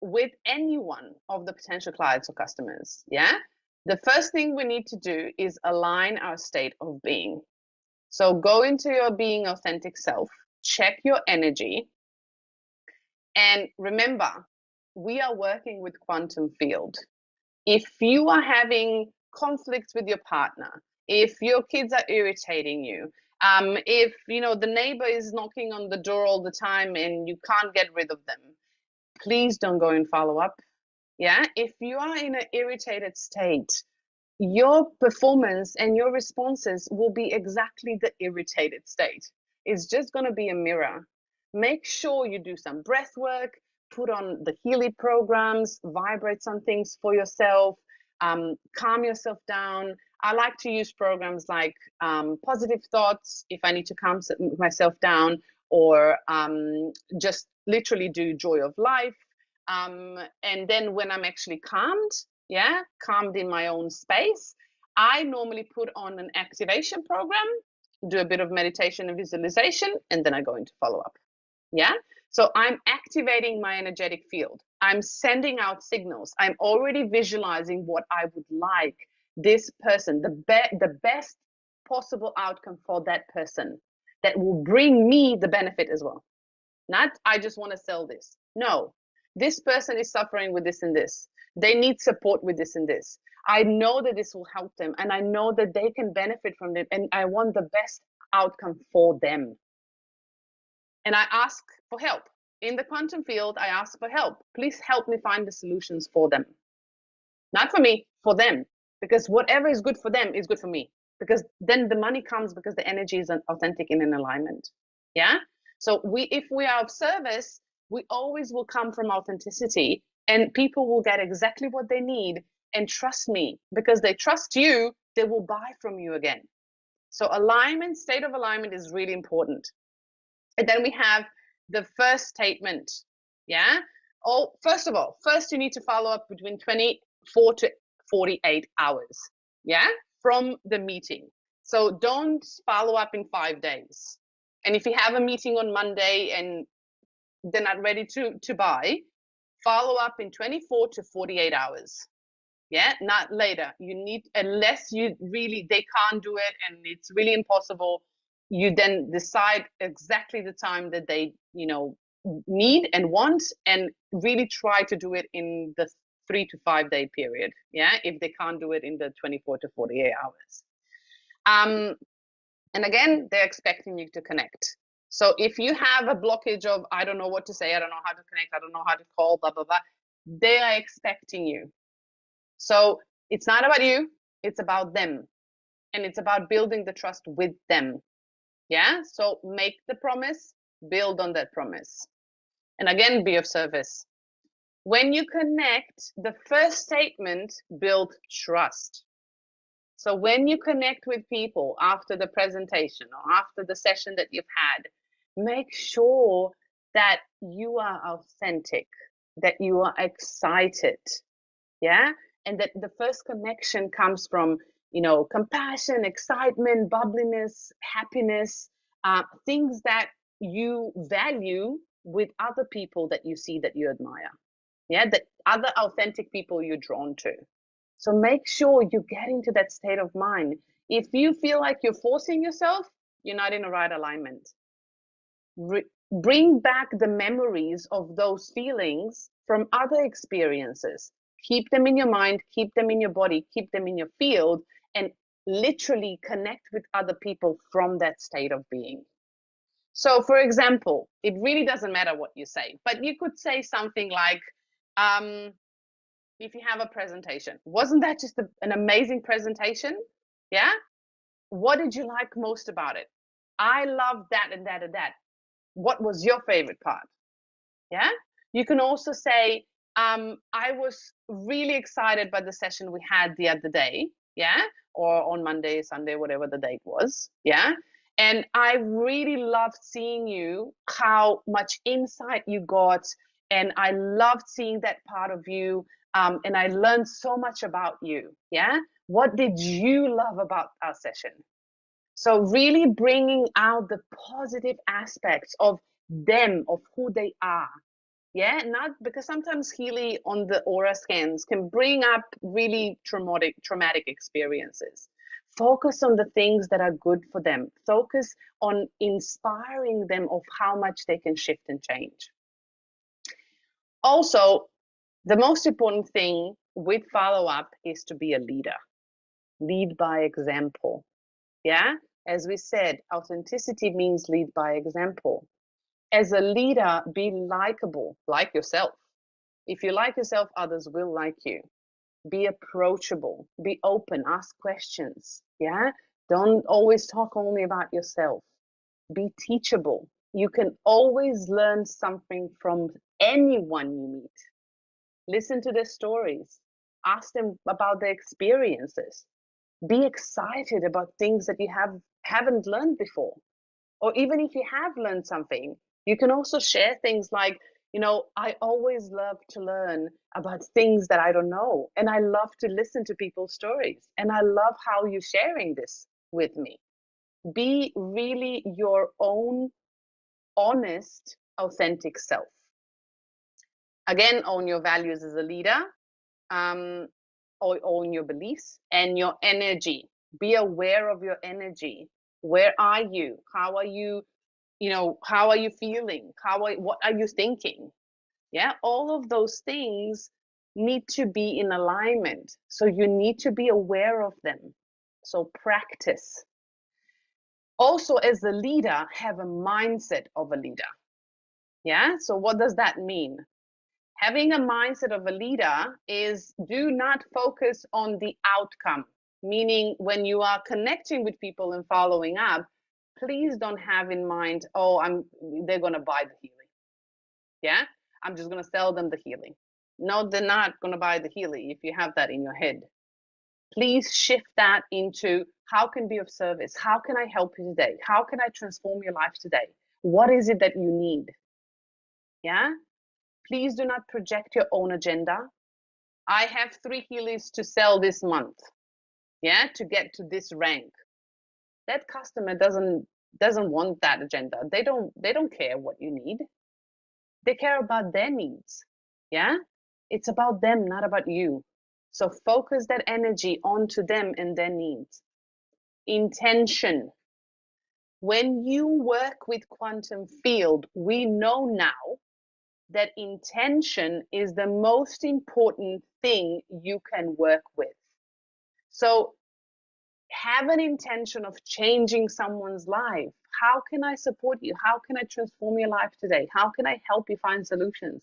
with any one of the potential clients or customers, yeah, the first thing we need to do is align our state of being. So go into your being authentic self, check your energy, and remember, we are working with quantum field. If you are having conflicts with your partner, if your kids are irritating you, if the neighbor is knocking on the door all the time and you can't get rid of them, please don't go and follow up. Yeah, if you are in an irritated state, your performance and your responses will be exactly the irritated state. It's just going to be a mirror. Make sure you do some breath work, put on the Healy programs, vibrate some things for yourself, calm yourself down. I like to use programs like Positive Thoughts if I need to calm myself down, or just literally do Joy of Life. And then when I'm actually calmed in my own space, I normally put on an activation program, do a bit of meditation and visualization, and then I go into follow up. Yeah. So I'm activating my energetic field. I'm sending out signals. I'm already visualizing what I would like this person, the best possible outcome for that person that will bring me the benefit as well. Not, I just want to sell this. No, this person is suffering with this and this. They need support with this and this. I know that this will help them, and I know that they can benefit from it, and I want the best outcome for them. And I ask for help. In the quantum field, I ask for help. Please help me find the solutions for them. Not for me, for them. Because whatever is good for them is good for me. Because then the money comes because the energy is authentic and in alignment. Yeah. So if we are of service, we always will come from authenticity, and people will get exactly what they need. And trust me, because they trust you, they will buy from you again. So alignment, state of alignment is really important. And then we have the first statement. Yeah. Oh, first you need to follow up between 24 to 48 hours. Yeah. From the meeting. So don't follow up in 5 days. And if you have a meeting on Monday and they're not ready to buy, follow up in 24 to 48 hours. Yeah, not later. You need, unless they can't do it and it's really impossible, you then decide exactly the time that they, need and want, and really try to do it in the 3 to 5 day period, yeah, if they can't do it in the 24 to 48 hours. And again, they're expecting you to connect. So if you have a blockage of, I don't know what to say, I don't know how to connect, I don't know how to call, blah, blah, blah, they are expecting you. So it's not about you, it's about them. And it's about building the trust with them. Yeah. So make the promise, build on that promise. And again, be of service. When you connect, the first statement build trust. So when you connect with people after the presentation or after the session that you've had, make sure that you are authentic, that you are excited, yeah, and that the first connection comes from, compassion, excitement, bubbliness, happiness, things that you value with other people that you see, that you admire, yeah, that other authentic people you're drawn to. So make sure you get into that state of mind. If you feel like you're forcing yourself, you're not in the right alignment. Bring back the memories of those feelings from other experiences. Keep them in your mind, keep them in your body, keep them in your field, and literally connect with other people from that state of being. So, for example, it really doesn't matter what you say, but you could say something like, if you have a presentation, wasn't that just an amazing presentation? Yeah. What did you like most about it? I love that and that and that. What was your favorite part? Yeah. You can also say, I was really excited by the session we had the other day. Yeah. Or on Monday, Sunday, whatever the date was. Yeah. And I really loved seeing you, how much insight you got. And I loved seeing that part of you. And I learned so much about you. Yeah. What did you love about our session? So really bringing out the positive aspects of them, of who they are. Yeah, not because sometimes Healy on the aura scans can bring up really traumatic experiences. Focus on the things that are good for them. Focus on inspiring them of how much they can shift and change. Also, the most important thing with follow-up is to be a leader. Lead by example. Yeah, as we said, authenticity means lead by example. As a leader, be likable, like yourself. If you like yourself, others will like you. Be approachable, be open, ask questions. Yeah, don't always talk only about yourself. Be teachable. You can always learn something from anyone you meet. Listen to their stories, ask them about their experiences. Be excited about things that you haven't learned before. Or even if you have learned something, you can also share things like, I always love to learn about things that I don't know. And I love to listen to people's stories. And I love how you're sharing this with me. Be really your own honest, authentic self. Again, own your values as a leader, or own your beliefs and your energy. Be aware of your energy. Where are you? How are you? How are you feeling? What are you thinking? Yeah, all of those things need to be in alignment. So you need to be aware of them. So practice. Also, as a leader, have a mindset of a leader. Yeah, so what does that mean? Having a mindset of a leader is do not focus on the outcome, meaning when you are connecting with people and following up, please don't have in mind, they're going to buy the Healy. Yeah, I'm just going to sell them the Healy. No, they're not going to buy the Healy if you have that in your head. Please shift that into how can be of service? How can I help you today? How can I transform your life today? What is it that you need? Yeah. Please do not project your own agenda. I have 3 Healys to sell this month. Yeah, to get to this rank. That customer doesn't want that agenda. They don't care what you need. They care about their needs. Yeah? It's about them, not about you. So focus that energy onto them and their needs. Intention. When you work with quantum field, we know now that intention is the most important thing you can work with. So have an intention of changing someone's life. How can I support you? How can I transform your life today? How can I help you find solutions?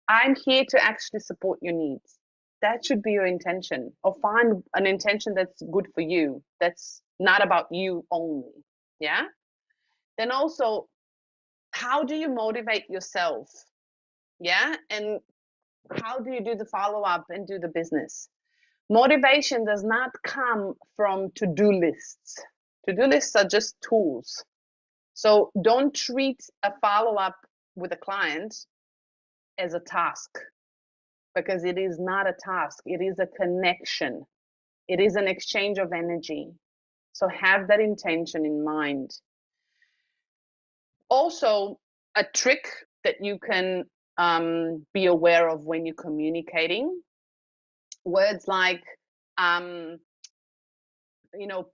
I'm here to actually support your needs. That should be your intention, or find an intention that's good for you, that's not about you only. Yeah. Then also, how do you motivate yourself? Yeah. And how do you do the follow up and do the business? Motivation does not come from to-do lists. To-do lists are just tools. So don't treat a follow-up with a client as a task, because it is not a task. It is a connection. It is an exchange of energy. So have that intention in mind. Also, a trick that you can be aware of when you're communicating, words like, you know,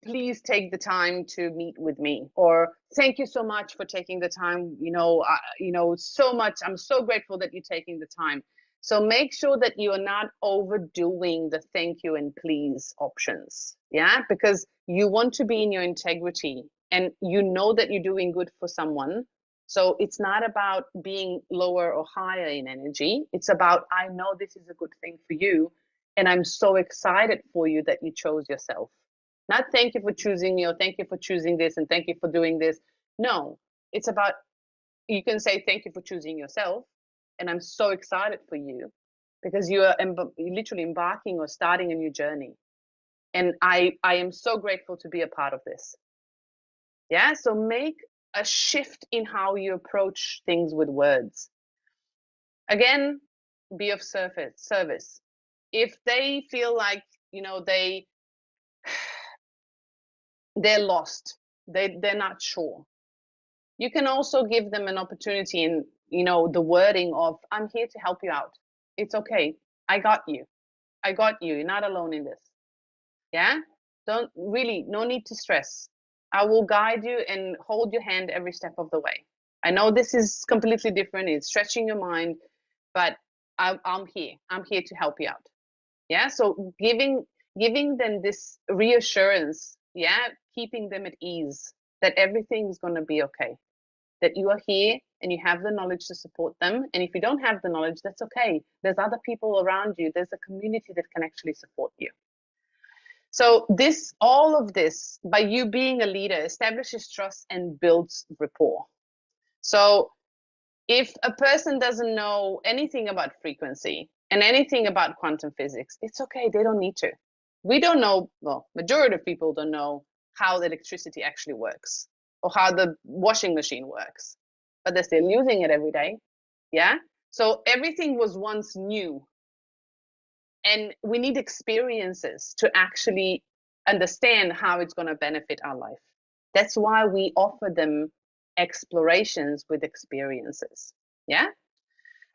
please take the time to meet with me, or thank you so much for taking the time, so much, I'm so grateful that you're taking the time. So make sure that you are not overdoing the thank you and please options. Yeah, because you want to be in your integrity, and you know that you're doing good for someone. So it's not about being lower or higher in energy. It's about, I know this is a good thing for you, and I'm so excited for you that you chose yourself. Not thank you for choosing me, or thank you for choosing this, and thank you for doing this. No, it's about, you can say thank you for choosing yourself, and I'm so excited for you because you are literally embarking or starting a new journey. And I am so grateful to be a part of this. Yeah, so make a shift in how you approach things with words. Again, be of service. If they feel like, they're lost, they're not sure, you can also give them an opportunity in, the wording of, I'm here to help you out. It's okay. I got you. You're not alone in this. Yeah. No need to stress. I will guide you and hold your hand every step of the way. I know this is completely different. It's stretching your mind, but I'm here. I'm here to help you out. Yeah. So giving them this reassurance, yeah, keeping them at ease that everything's going to be okay, that you are here and you have the knowledge to support them. And if you don't have the knowledge, that's okay. There's other people around you. There's a community that can actually support you. So all of this, by you being a leader, establishes trust and builds rapport. So if a person doesn't know anything about frequency and anything about quantum physics, it's okay. They don't need to. We don't know, well, majority of people don't know how the electricity actually works or how the washing machine works, but they're still using it every day. Yeah. So everything was once new, and we need experiences to actually understand how it's going to benefit our life. That's why we offer them explorations with experiences. Yeah.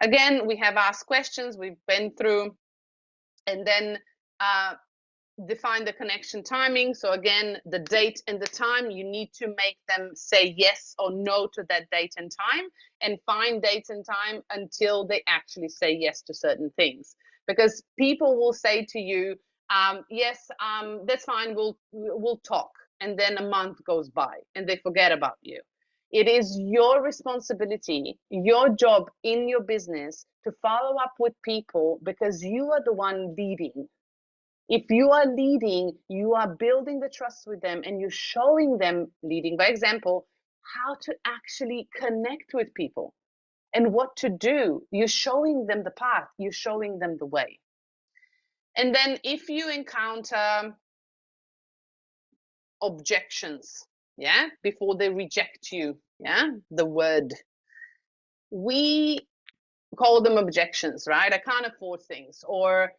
Again, we have asked questions, we've been through, and then define the connection timing. So again, the date and the time, you need to make them say yes or no to that date and time, and find dates and time until they actually say yes to certain things. Because people will say to you, yes, that's fine, we'll talk. And then a month goes by and they forget about you. It is your responsibility, your job in your business, to follow up with people, because you are the one leading. If you are leading, you are building the trust with them, and you're showing them, leading by example, how to actually connect with people and what to do. You're showing them the path, you're showing them the way. And then if you encounter objections, yeah, before they reject you, yeah, the word, we call them objections, right? I can't afford things, or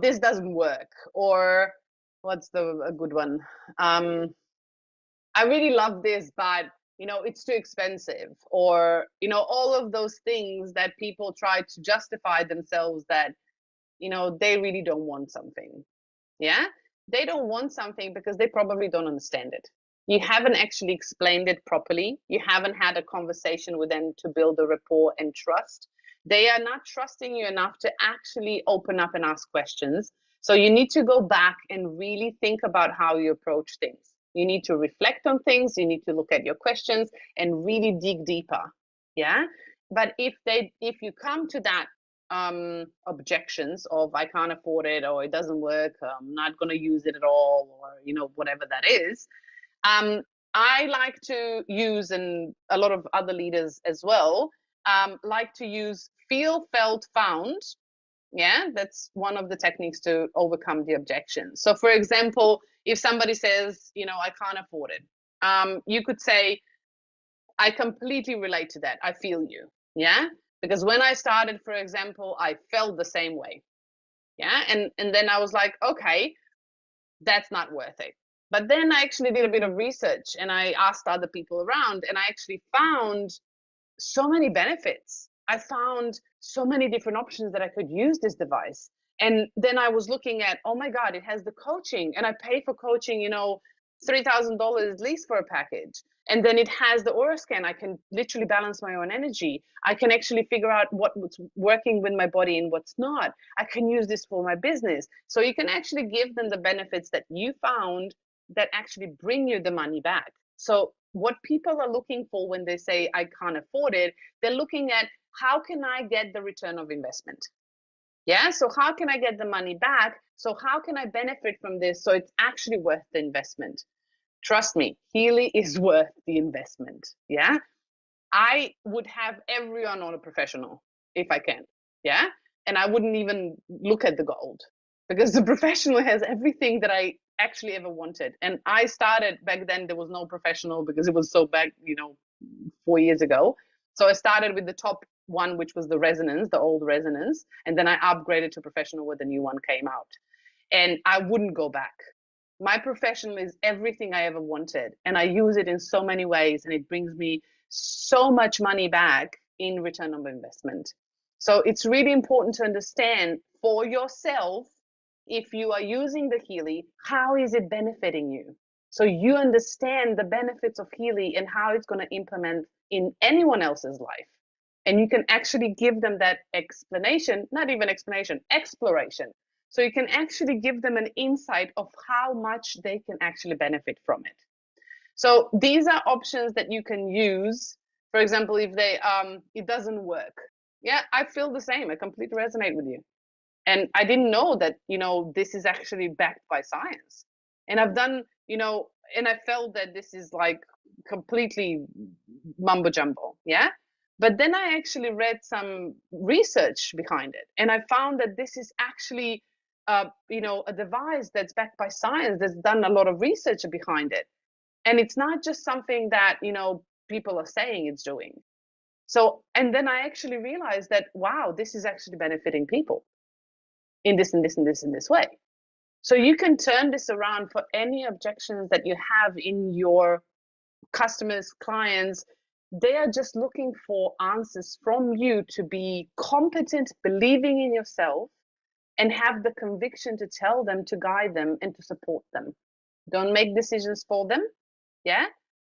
this doesn't work, or what's a good one? I really love this, but it's too expensive, or all of those things that people try to justify themselves that they really don't want something. Yeah, they don't want something because they probably don't understand it. You haven't actually explained it properly. You haven't had a conversation with them to build a rapport and trust. They are not trusting you enough to actually open up and ask questions. So you need to go back and really think about how you approach things. You need to reflect on things. You need to look at your questions and really dig deeper. Yeah. But if you come to that objections of I can't afford it, or it doesn't work, I'm not going to use it at all, or whatever that is, I like to use, and a lot of other leaders as well, like to use feel, felt, found. Yeah, that's one of the techniques to overcome the objection. So, for example, if somebody says, I can't afford it, you could say, I completely relate to that. I feel you. Yeah, because when I started, for example, I felt the same way. Yeah, and then I was like, okay, that's not worth it. But then I actually did a bit of research and I asked other people around, and I actually found so many benefits. I found so many different options that I could use this device. And then I was looking at, oh my God, it has the coaching, and I pay for coaching, $3,000 at least for a package. And then it has the aura scan. I can literally balance my own energy. I can actually figure out what's working with my body and what's not. I can use this for my business. So you can actually give them the benefits that you found that actually bring you the money back. So what people are looking for when they say I can't afford it, they're looking at how can I get the return of investment? Yeah, so how can I get the money back? So how can I benefit from this so it's actually worth the investment? Trust me, Healy is worth the investment. Yeah, I would have everyone on a professional if I can. Yeah, and I wouldn't even look at the gold, because the professional has everything that I actually ever wanted. And I started back then, there was no professional because it was so back, 4 years ago. So I started with the top one, which was the resonance, the old resonance, and then I upgraded to professional when the new one came out. And I wouldn't go back. My professional is everything I ever wanted, and I use it in so many ways, and it brings me so much money back in return on investment. So it's really important to understand for yourself, if you are using the Healy, how is it benefiting you? So you understand the benefits of Healy and how it's going to implement in anyone else's life. And you can actually give them that explanation, not even explanation, exploration. So you can actually give them an insight of how much they can actually benefit from it. So these are options that you can use. For example, if it doesn't work. Yeah, I feel the same. I completely resonate with you. And I didn't know that, this is actually backed by science. And I've done, and I felt that this is like completely mumbo jumbo. Yeah. But then I actually read some research behind it, and I found that this is actually, a device that's backed by science, that's done a lot of research behind it. And it's not just something that, people are saying it's doing. So, and then I actually realized that, wow, this is actually benefiting people in this and this and this and this way. So you can turn this around for any objections that you have in your customers, clients. They are just looking for answers from you to be competent, believing in yourself, and have the conviction to tell them, to guide them, and to support them. Don't make decisions for them. Yeah,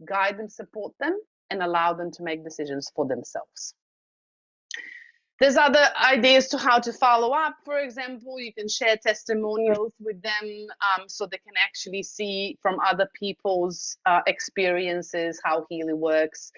guide them, support them, and allow them to make decisions for themselves. There's other ideas to how to follow up. For example, you can share testimonials with them, so they can actually see from other people's experiences how Healy works.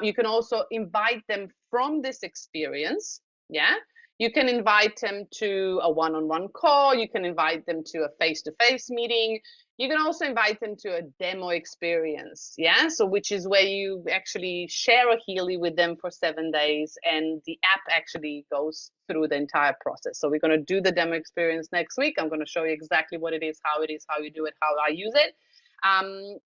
You can also invite them from this experience. Yeah, you can invite them to a one-on-one call. You can invite them to a face-to-face meeting. You can also invite them to a demo experience. Yeah, so which is where you actually share a Healy with them for 7 days, and the app actually goes through the entire process. So we're going to do the demo experience next week. I'm going to show you exactly what it is, how you do it, how I use it.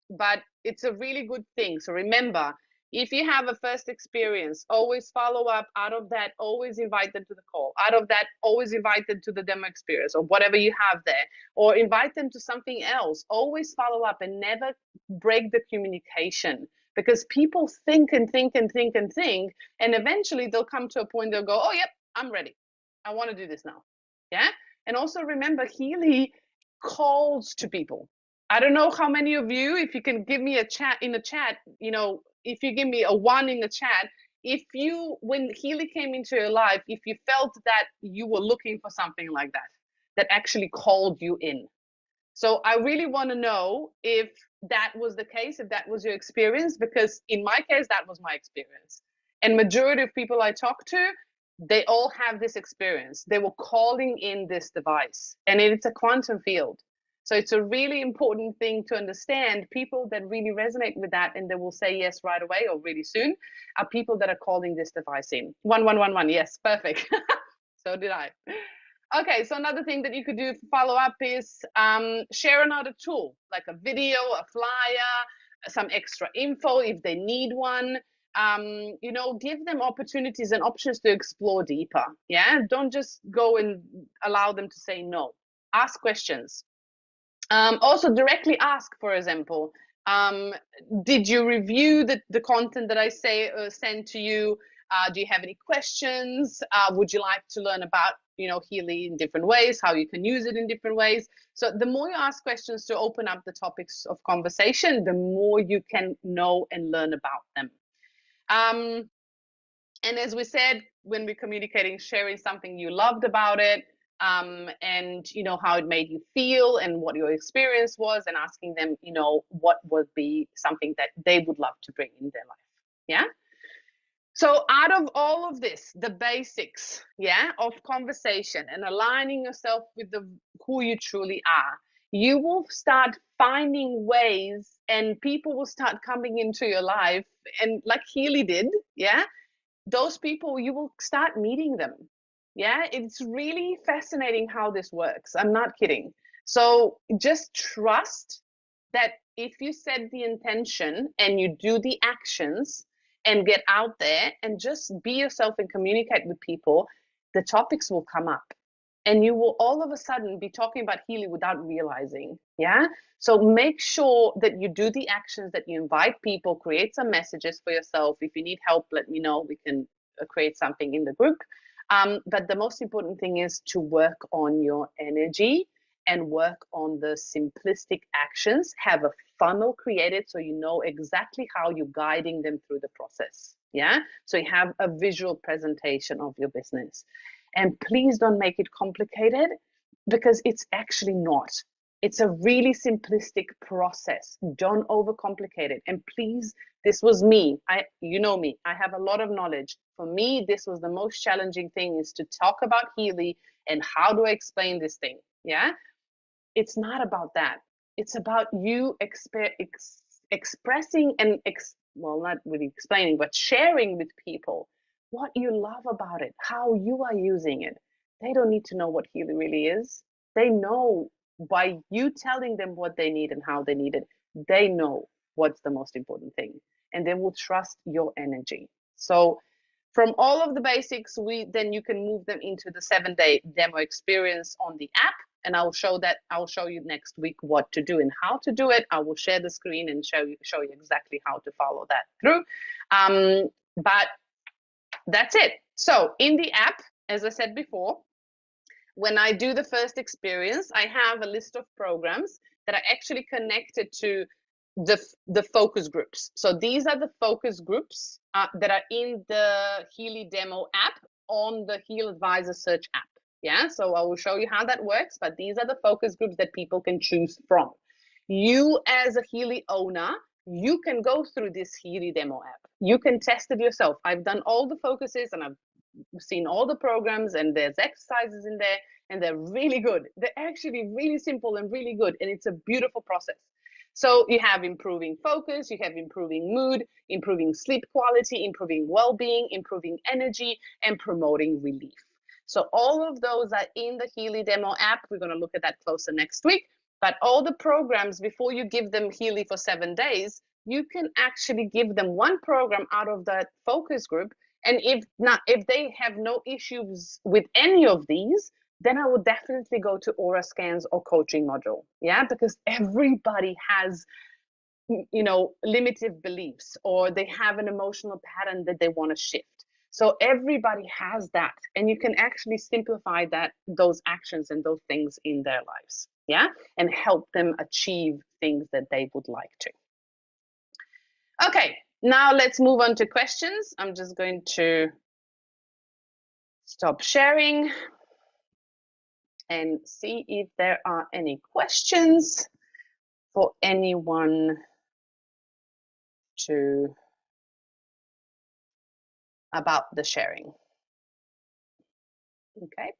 But it's a really good thing. So remember, if you have a first experience, always follow up. Out of that, always invite them to the call. Out of that, always invite them to the demo experience or whatever you have there, or invite them to something else. Always follow up and never break the communication, because people think and think and think and think, and eventually they'll come to a point, they'll go, oh, yep, I'm ready. I want to do this now. Yeah. And also remember, Healy calls to people. I don't know how many of you, if you can give me a chat in the chat, if you give me a one in the chat, if you, when Healy came into your life, if you felt that you were looking for something like that, that actually called you in. So I really want to know if that was the case, if that was your experience, because in my case, that was my experience. And majority of people I talk to, they all have this experience. They were calling in this device, and it's a quantum field. So it's a really important thing to understand. People that really resonate with that and they will say yes right away or really soon are people that are calling this device in. 1111, yes, perfect. So did I. Okay, so another thing that you could do for follow up is share another tool, like a video, a flyer, some extra info if they need one. Give them opportunities and options to explore deeper. Yeah, don't just go and allow them to say no. Ask questions. Also, directly ask, for example, did you review the content that I send to you? Do you have any questions? Would you like to learn about Healy in different ways, how you can use it in different ways? So the more you ask questions to open up the topics of conversation, the more you can know and learn about them. And as we said, when we're communicating, sharing something you loved about it, and how it made you feel and what your experience was, and asking them what would be something that they would love to bring in their life. Yeah. So out of all of this, the basics, of conversation and aligning yourself with who you truly are, you will start finding ways, and people will start coming into your life, and like Healy did, those people, you will start meeting them. It's really fascinating how this works. I'm not kidding. So just trust that if you set the intention and you do the actions and get out there and just be yourself and communicate with people, the topics will come up and you will all of a sudden be talking about Healy without realizing. So make sure that you do the actions, that you invite people, create some messages for yourself. If you need help, let me know. We can create something in the group. But the most important thing is to work on your energy and work on the simplistic actions. Have a funnel created so you know exactly how you're guiding them through the process. So you have a visual presentation of your business. And please don't make it complicated, because it's actually not. It's a really simplistic process. Don't overcomplicate it. And please, this was me. You know me. I have a lot of knowledge. For me, this was the most challenging thing, is to talk about Healy and how do I explain this thing. It's not about that. It's about you expressing and well, not really explaining, but sharing with people what you love about it, how you are using it. They don't need to know what Healy really is. They know by you telling them what they need and how they need it. They know what's the most important thing, and they will trust your energy. So from all of the basics, then you can move them into the 7-day demo experience on the app. And I'll show you next week what to do and how to do it. I will share the screen and show you exactly how to follow that through. But that's it. So in the app, as I said before, when I do the first experience, I have a list of programs that are actually connected to the focus groups. So these are the focus groups that are in the Healy demo app on the Heal Advisor search app. So I will show you how that works, but these are the focus groups that people can choose from. You as a Healy owner, you can go through this Healy demo app. You can test it yourself. I've done all the focuses and I've seen all the programs, and there's exercises in there, and they're really good. They're actually really simple and really good, and it's a beautiful process. So you have improving focus, you have improving mood, improving sleep quality, improving well-being, improving energy, and promoting relief. So all of those are in the Healy demo app. We're going to look at that closer next week. But all the programs, before you give them Healy for 7 days, you can actually give them one program out of that focus group. And if they have no issues with any of these, then I would definitely go to aura scans or coaching module. Because everybody has limited beliefs, or they have an emotional pattern that they want to shift. So everybody has that, and you can actually simplify those actions and those things in their lives, yeah, and help them achieve things that they would like to. Okay, now let's move on to questions. I'm just going to stop sharing and see if there are any questions for anyone about the sharing. Okay.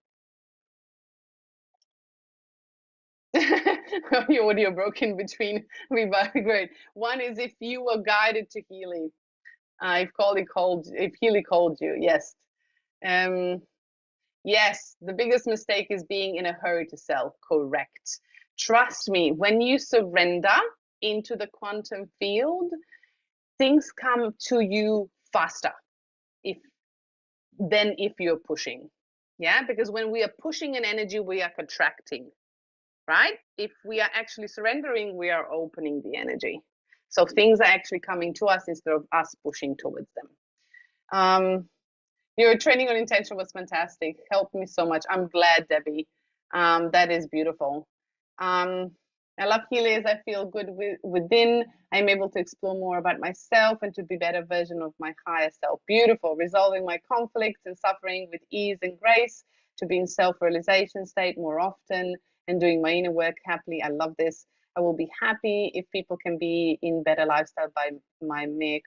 Your audio broke in between. Great. One is if you were guided to Healy. If Healy called you, yes. Yes, the biggest mistake is being in a hurry to sell. Correct. Trust me, when you surrender into the quantum field, things come to you faster than if you're pushing. Yeah, because when we are pushing an energy, we are contracting, right? If we are actually surrendering, we are opening the energy. So things are actually coming to us instead of us pushing towards them. Your training on intention was fantastic. Helped me so much. I'm glad, Debbie. That is beautiful. I love Healy as I feel good within. I'm able to explore more about myself and to be a better version of my higher self. Beautiful. Resolving my conflicts and suffering with ease and grace, to be in self-realization state more often and doing my inner work happily. I love this. I will be happy if people can be in better lifestyle by my mere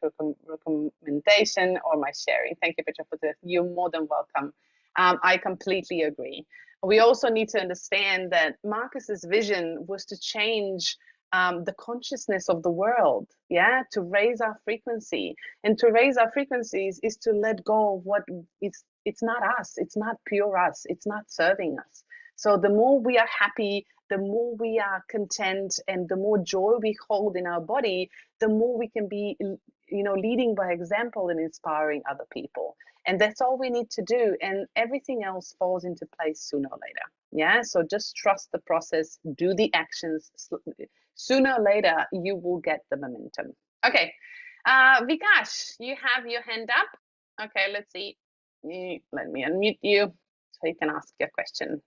recommendation or my sharing. Thank you, Petra, for this. You're more than welcome. I completely agree. We also need to understand that Marcus's vision was to change the consciousness of the world, yeah, to raise our frequency. And to raise our frequencies is to let go of what it's not us, it's not pure us, it's not serving us. So the more we are happy, the more we are content, and the more joy we hold in our body, the more we can be, leading by example and inspiring other people. And that's all we need to do. And everything else falls into place sooner or later. Yeah. So just trust the process, do the actions. Sooner or later, you will get the momentum. Okay. Vikash, you have your hand up. Okay. Let's see. Let me unmute you so you can ask your question.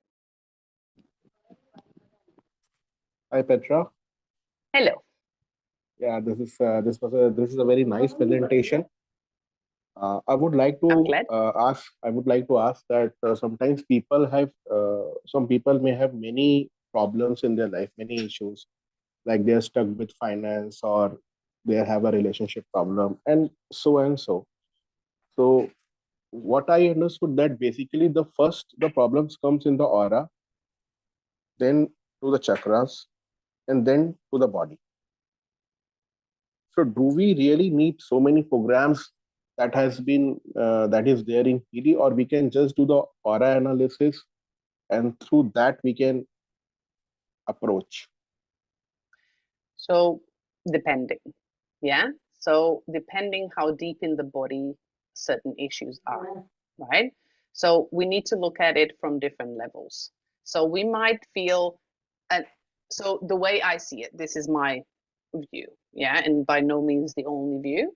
Hi, Petra. Hello. Yeah, this is a very nice presentation. I would like I'm to glad. ask. I would like to ask that sometimes some people may have many problems in their life, many issues, like they're stuck with finance or they have a relationship problem, and so and so. So, what I understood that basically the problems comes in the aura, then to the chakras, and then to the body. So, do we really need so many programs that is there in PD, or we can just do the aura analysis, and through that we can approach? So depending, yeah. So depending how deep in the body certain issues are, right? So we need to look at it from different levels. So we might feel, and so the way I see it, this is my view, yeah, and by no means the only view.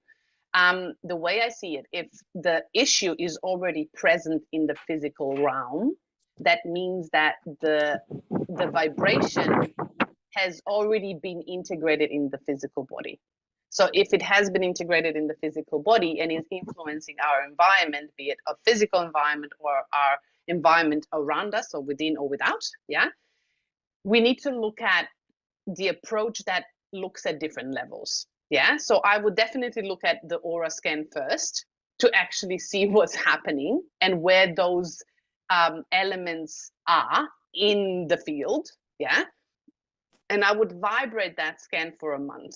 The way I see it, if the issue is already present in the physical realm, that means that the vibration has already been integrated in the physical body. So if it has been integrated in the physical body and is influencing our environment, be it a physical environment or our environment around us or within or without, yeah, we need to look at the approach that looks at different levels. Yeah, so I would definitely look at the aura scan first to actually see what's happening and where those elements are in the field. Yeah, and I would vibrate that scan for a month.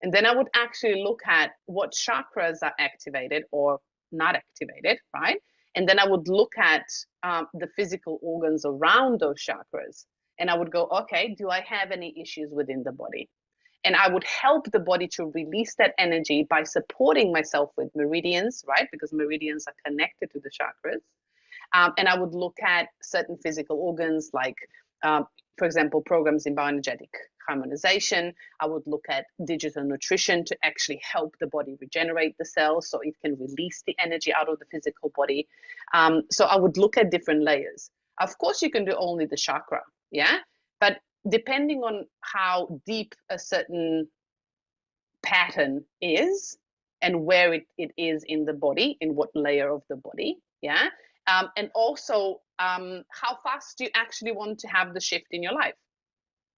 And then I would actually look at what chakras are activated or not activated, right? And then I would look at the physical organs around those chakras. And I would go, okay, do I have any issues within the body? And I would help the body to release that energy by supporting myself with meridians, right? Because meridians are connected to the chakras. And I would look at certain physical organs like, for example, programs in bioenergetic harmonization. I would look at digital nutrition to actually help the body regenerate the cells so it can release the energy out of the physical body. So I would look at different layers. Of course, you can do only the chakra, yeah? But depending on how deep a certain pattern is and where it is in the body, in what layer of the body, yeah? And also, how fast do you actually want to have the shift in your life,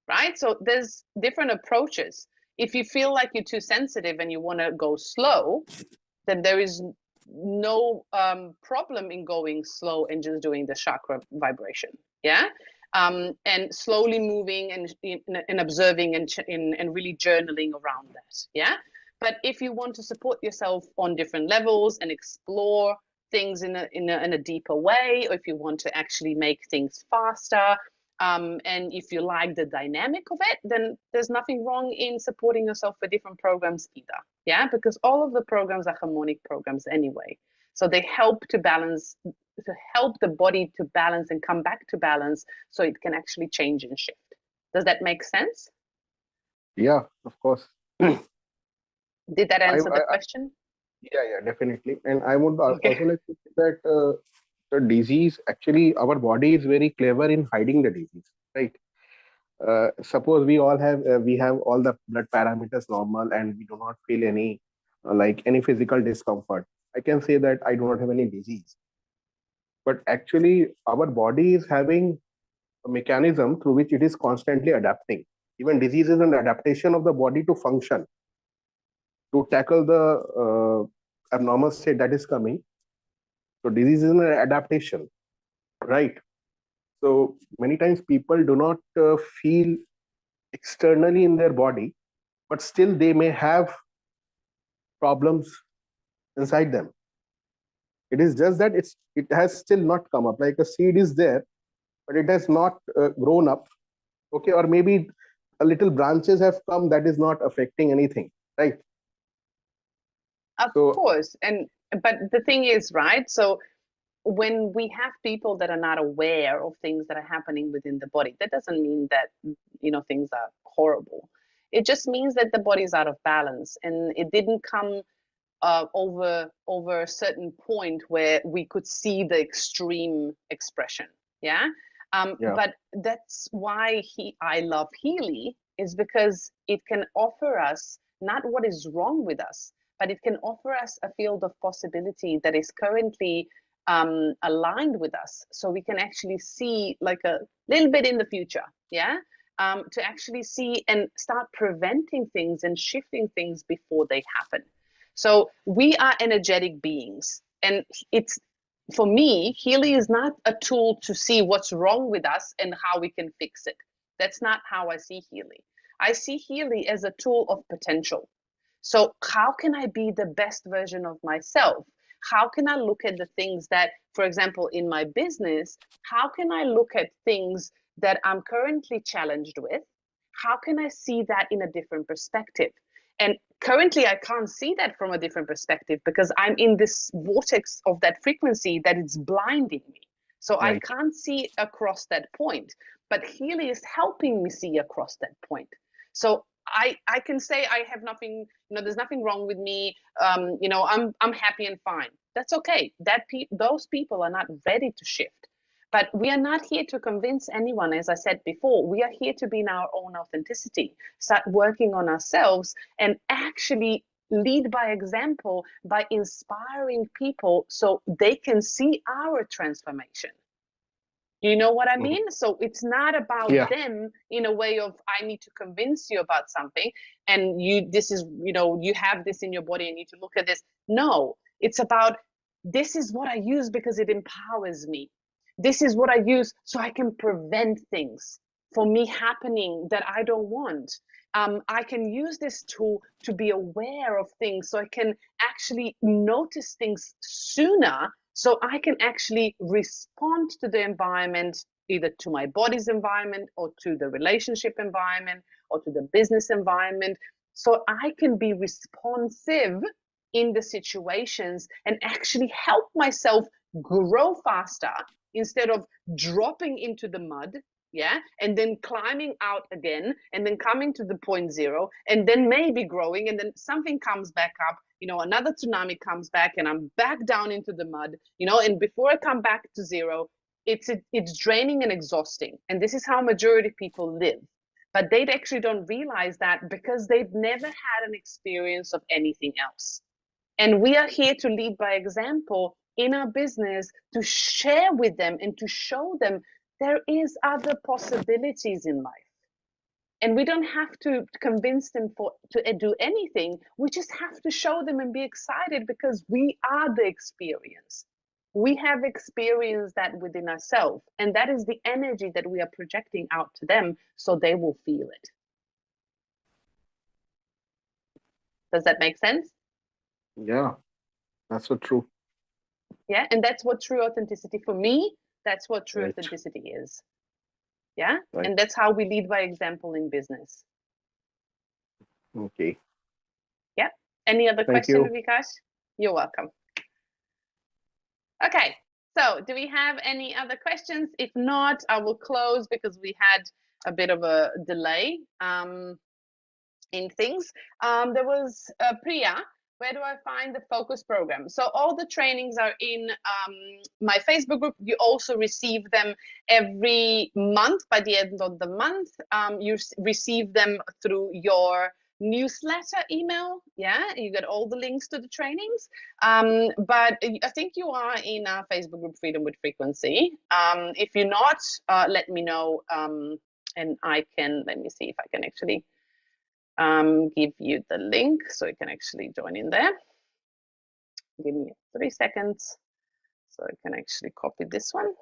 right? So there's different approaches. If you feel like you're too sensitive and you want to go slow, then there is no problem in going slow and just doing the chakra vibration, yeah? And slowly moving and observing and really journaling around that, yeah? But if you want to support yourself on different levels and explore things in a deeper way, or if you want to actually make things faster, and if you like the dynamic of it, then there's nothing wrong in supporting yourself with different programs either. Yeah, because all of the programs are harmonic programs anyway. So they help to balance, to help the body to balance and come back to balance so it can actually change and shift. Does that make sense? Yeah, of course. Did that I, answer the I, I question? yeah, definitely. And I would Okay. also like to say that the disease, actually, our body is very clever in hiding the disease, right? Suppose we have all the blood parameters normal and we do not feel any like any physical discomfort. I can say that I do not have any disease. But actually, our body is having a mechanism through which it is constantly adapting. Even disease is an adaptation of the body to function, to tackle the abnormal state that is coming. So disease is an adaptation, right? So many times people do not feel externally in their body, but still they may have problems inside them. It is just that it has still not come up. Like a seed is there, but it has not grown up. Okay, or maybe a little branches have come that is not affecting anything, right? Of So course. But the thing is, right? So when we have people that are not aware of things that are happening within the body, that doesn't mean that, things are horrible. It just means that the body is out of balance and it didn't come over a certain point where we could see the extreme expression. Yeah. yeah, But that's why I love Healy, is because it can offer us not what is wrong with us, but it can offer us a field of possibility that is currently aligned with us, so we can actually see like a little bit in the future. Yeah. To actually see and start preventing things and shifting things before they happen. So we are energetic beings. And it's, for me, Healy is not a tool to see what's wrong with us and how we can fix it. That's not how I see Healy. I see Healy as a tool of potential. So, how can I be the best version of myself? How can I look at the things that, for example, in my business, how can I look at things that I'm currently challenged with? How can I see that in a different perspective? And currently, I can't see that from a different perspective because I'm in this vortex of that frequency that it's blinding me. So I right. can't see across that point. But Healy is helping me see across that point. So I can say I have nothing, there's nothing wrong with me. I'm happy and fine. That's okay. Those people are not ready to shift. But we are not here to convince anyone, as I said before. We are here to be in our own authenticity, start working on ourselves, and actually lead by example by inspiring people so they can see our transformation. You know what I Mhm. mean? So it's not about Yeah, them in a way of I need to convince you about something and you have this in your body and you need to look at this. No, it's about this is what I use because it empowers me. This is what I use so I can prevent things from me happening that I don't want. I can use this tool to be aware of things so I can actually notice things sooner so I can actually respond to the environment, either to my body's environment or to the relationship environment or to the business environment. So I can be responsive in the situations and actually help myself grow faster instead of dropping into the mud yeah, and then climbing out again, and then coming to the point zero, and then maybe growing, and then something comes back up, you know, another tsunami comes back, and I'm back down into the mud, you know, and before I come back to zero, it's draining and exhausting. And this is how majority of people live. But they actually don't realize that because they've never had an experience of anything else. And we are here to lead by example in our business, to share with them and to show them there is other possibilities in life. And we don't have to convince them to do anything. We just have to show them and be excited because we are the experience. We have experienced that within ourselves, and that is the energy that we are projecting out to them so they will feel it. Does that make sense? Yeah, that's so true. Yeah, and that's what true authenticity for me, that's what true Right. authenticity is. Yeah, Right. and that's how we lead by example in business. Okay. Yeah. Any other Thank question, you. Vikash? You're welcome. Okay, so do we have any other questions? If not, I will close because we had a bit of a delay in things. There was Priya. Where do I find the focus program? So all the trainings are in my Facebook group. You also receive them every month. By the end of the month, you receive them through your newsletter email. Yeah, you get all the links to the trainings. But I think you are in our Facebook group, Freedom with Frequency. If you're not, let me know, and I can, let me see if I can actually give you the link so you can actually join in there. Give me 3 seconds so I can actually copy this one.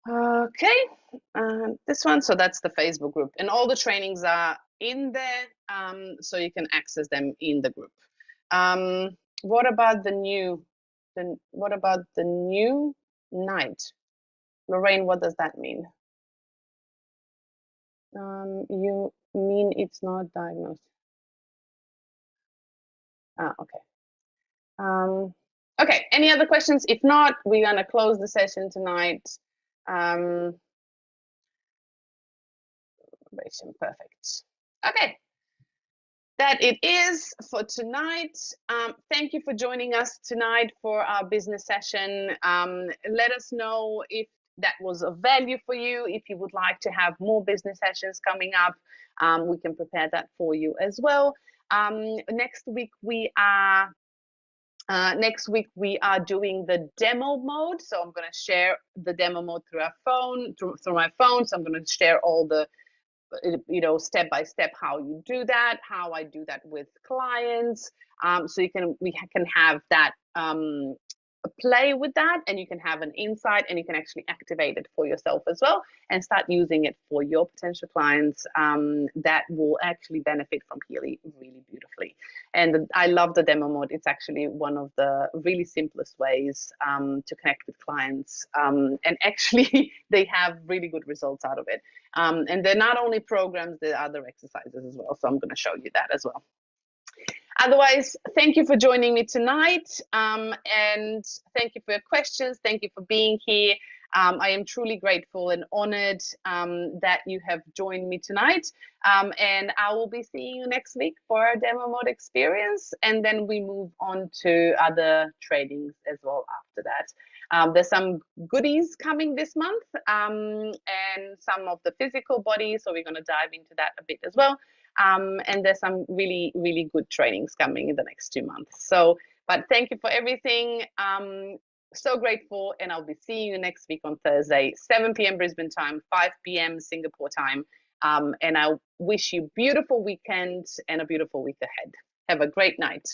Okay, this one, so that's the Facebook group, and all the trainings are in there, so you can access them in the group. What about the new night? Lorraine, what does that mean? You mean it's not diagnosed? Okay. Okay, any other questions? If not, we're gonna close the session tonight. Perfect. Okay, that it is for tonight. Thank you for joining us tonight for our business session. Let us know if that was of value for you. If you would like to have more business sessions coming up, we can prepare that for you as well. Next week we are doing the demo mode. So I'm going to share the demo mode through our phone, through my phone. So I'm going to share all the, you know, step by step how you do that, how I do that with clients. So we can have that play with that, and you can have an insight, and you can actually activate it for yourself as well and start using it for your potential clients that will actually benefit from Healy really beautifully. And I love the demo mode. It's actually one of the really simplest ways to connect with clients, and actually they have really good results out of it. And they're not only programs, there are other exercises as well, so I'm going to show you that as well. Otherwise, thank you for joining me tonight, and thank you for your questions. Thank you for being here. I am truly grateful and honored that you have joined me tonight, and I will be seeing you next week for our demo mode experience, and then we move on to other trainings as well after that. There's some goodies coming this month, and some of the physical body, so we're going to dive into that a bit as well. And there's some really, really good trainings coming in the next 2 months. So, but thank you for everything. So grateful, and I'll be seeing you next week on Thursday, 7 p.m. Brisbane time, 5 p.m. Singapore time. And I wish you a beautiful weekend and a beautiful week ahead. Have a great night.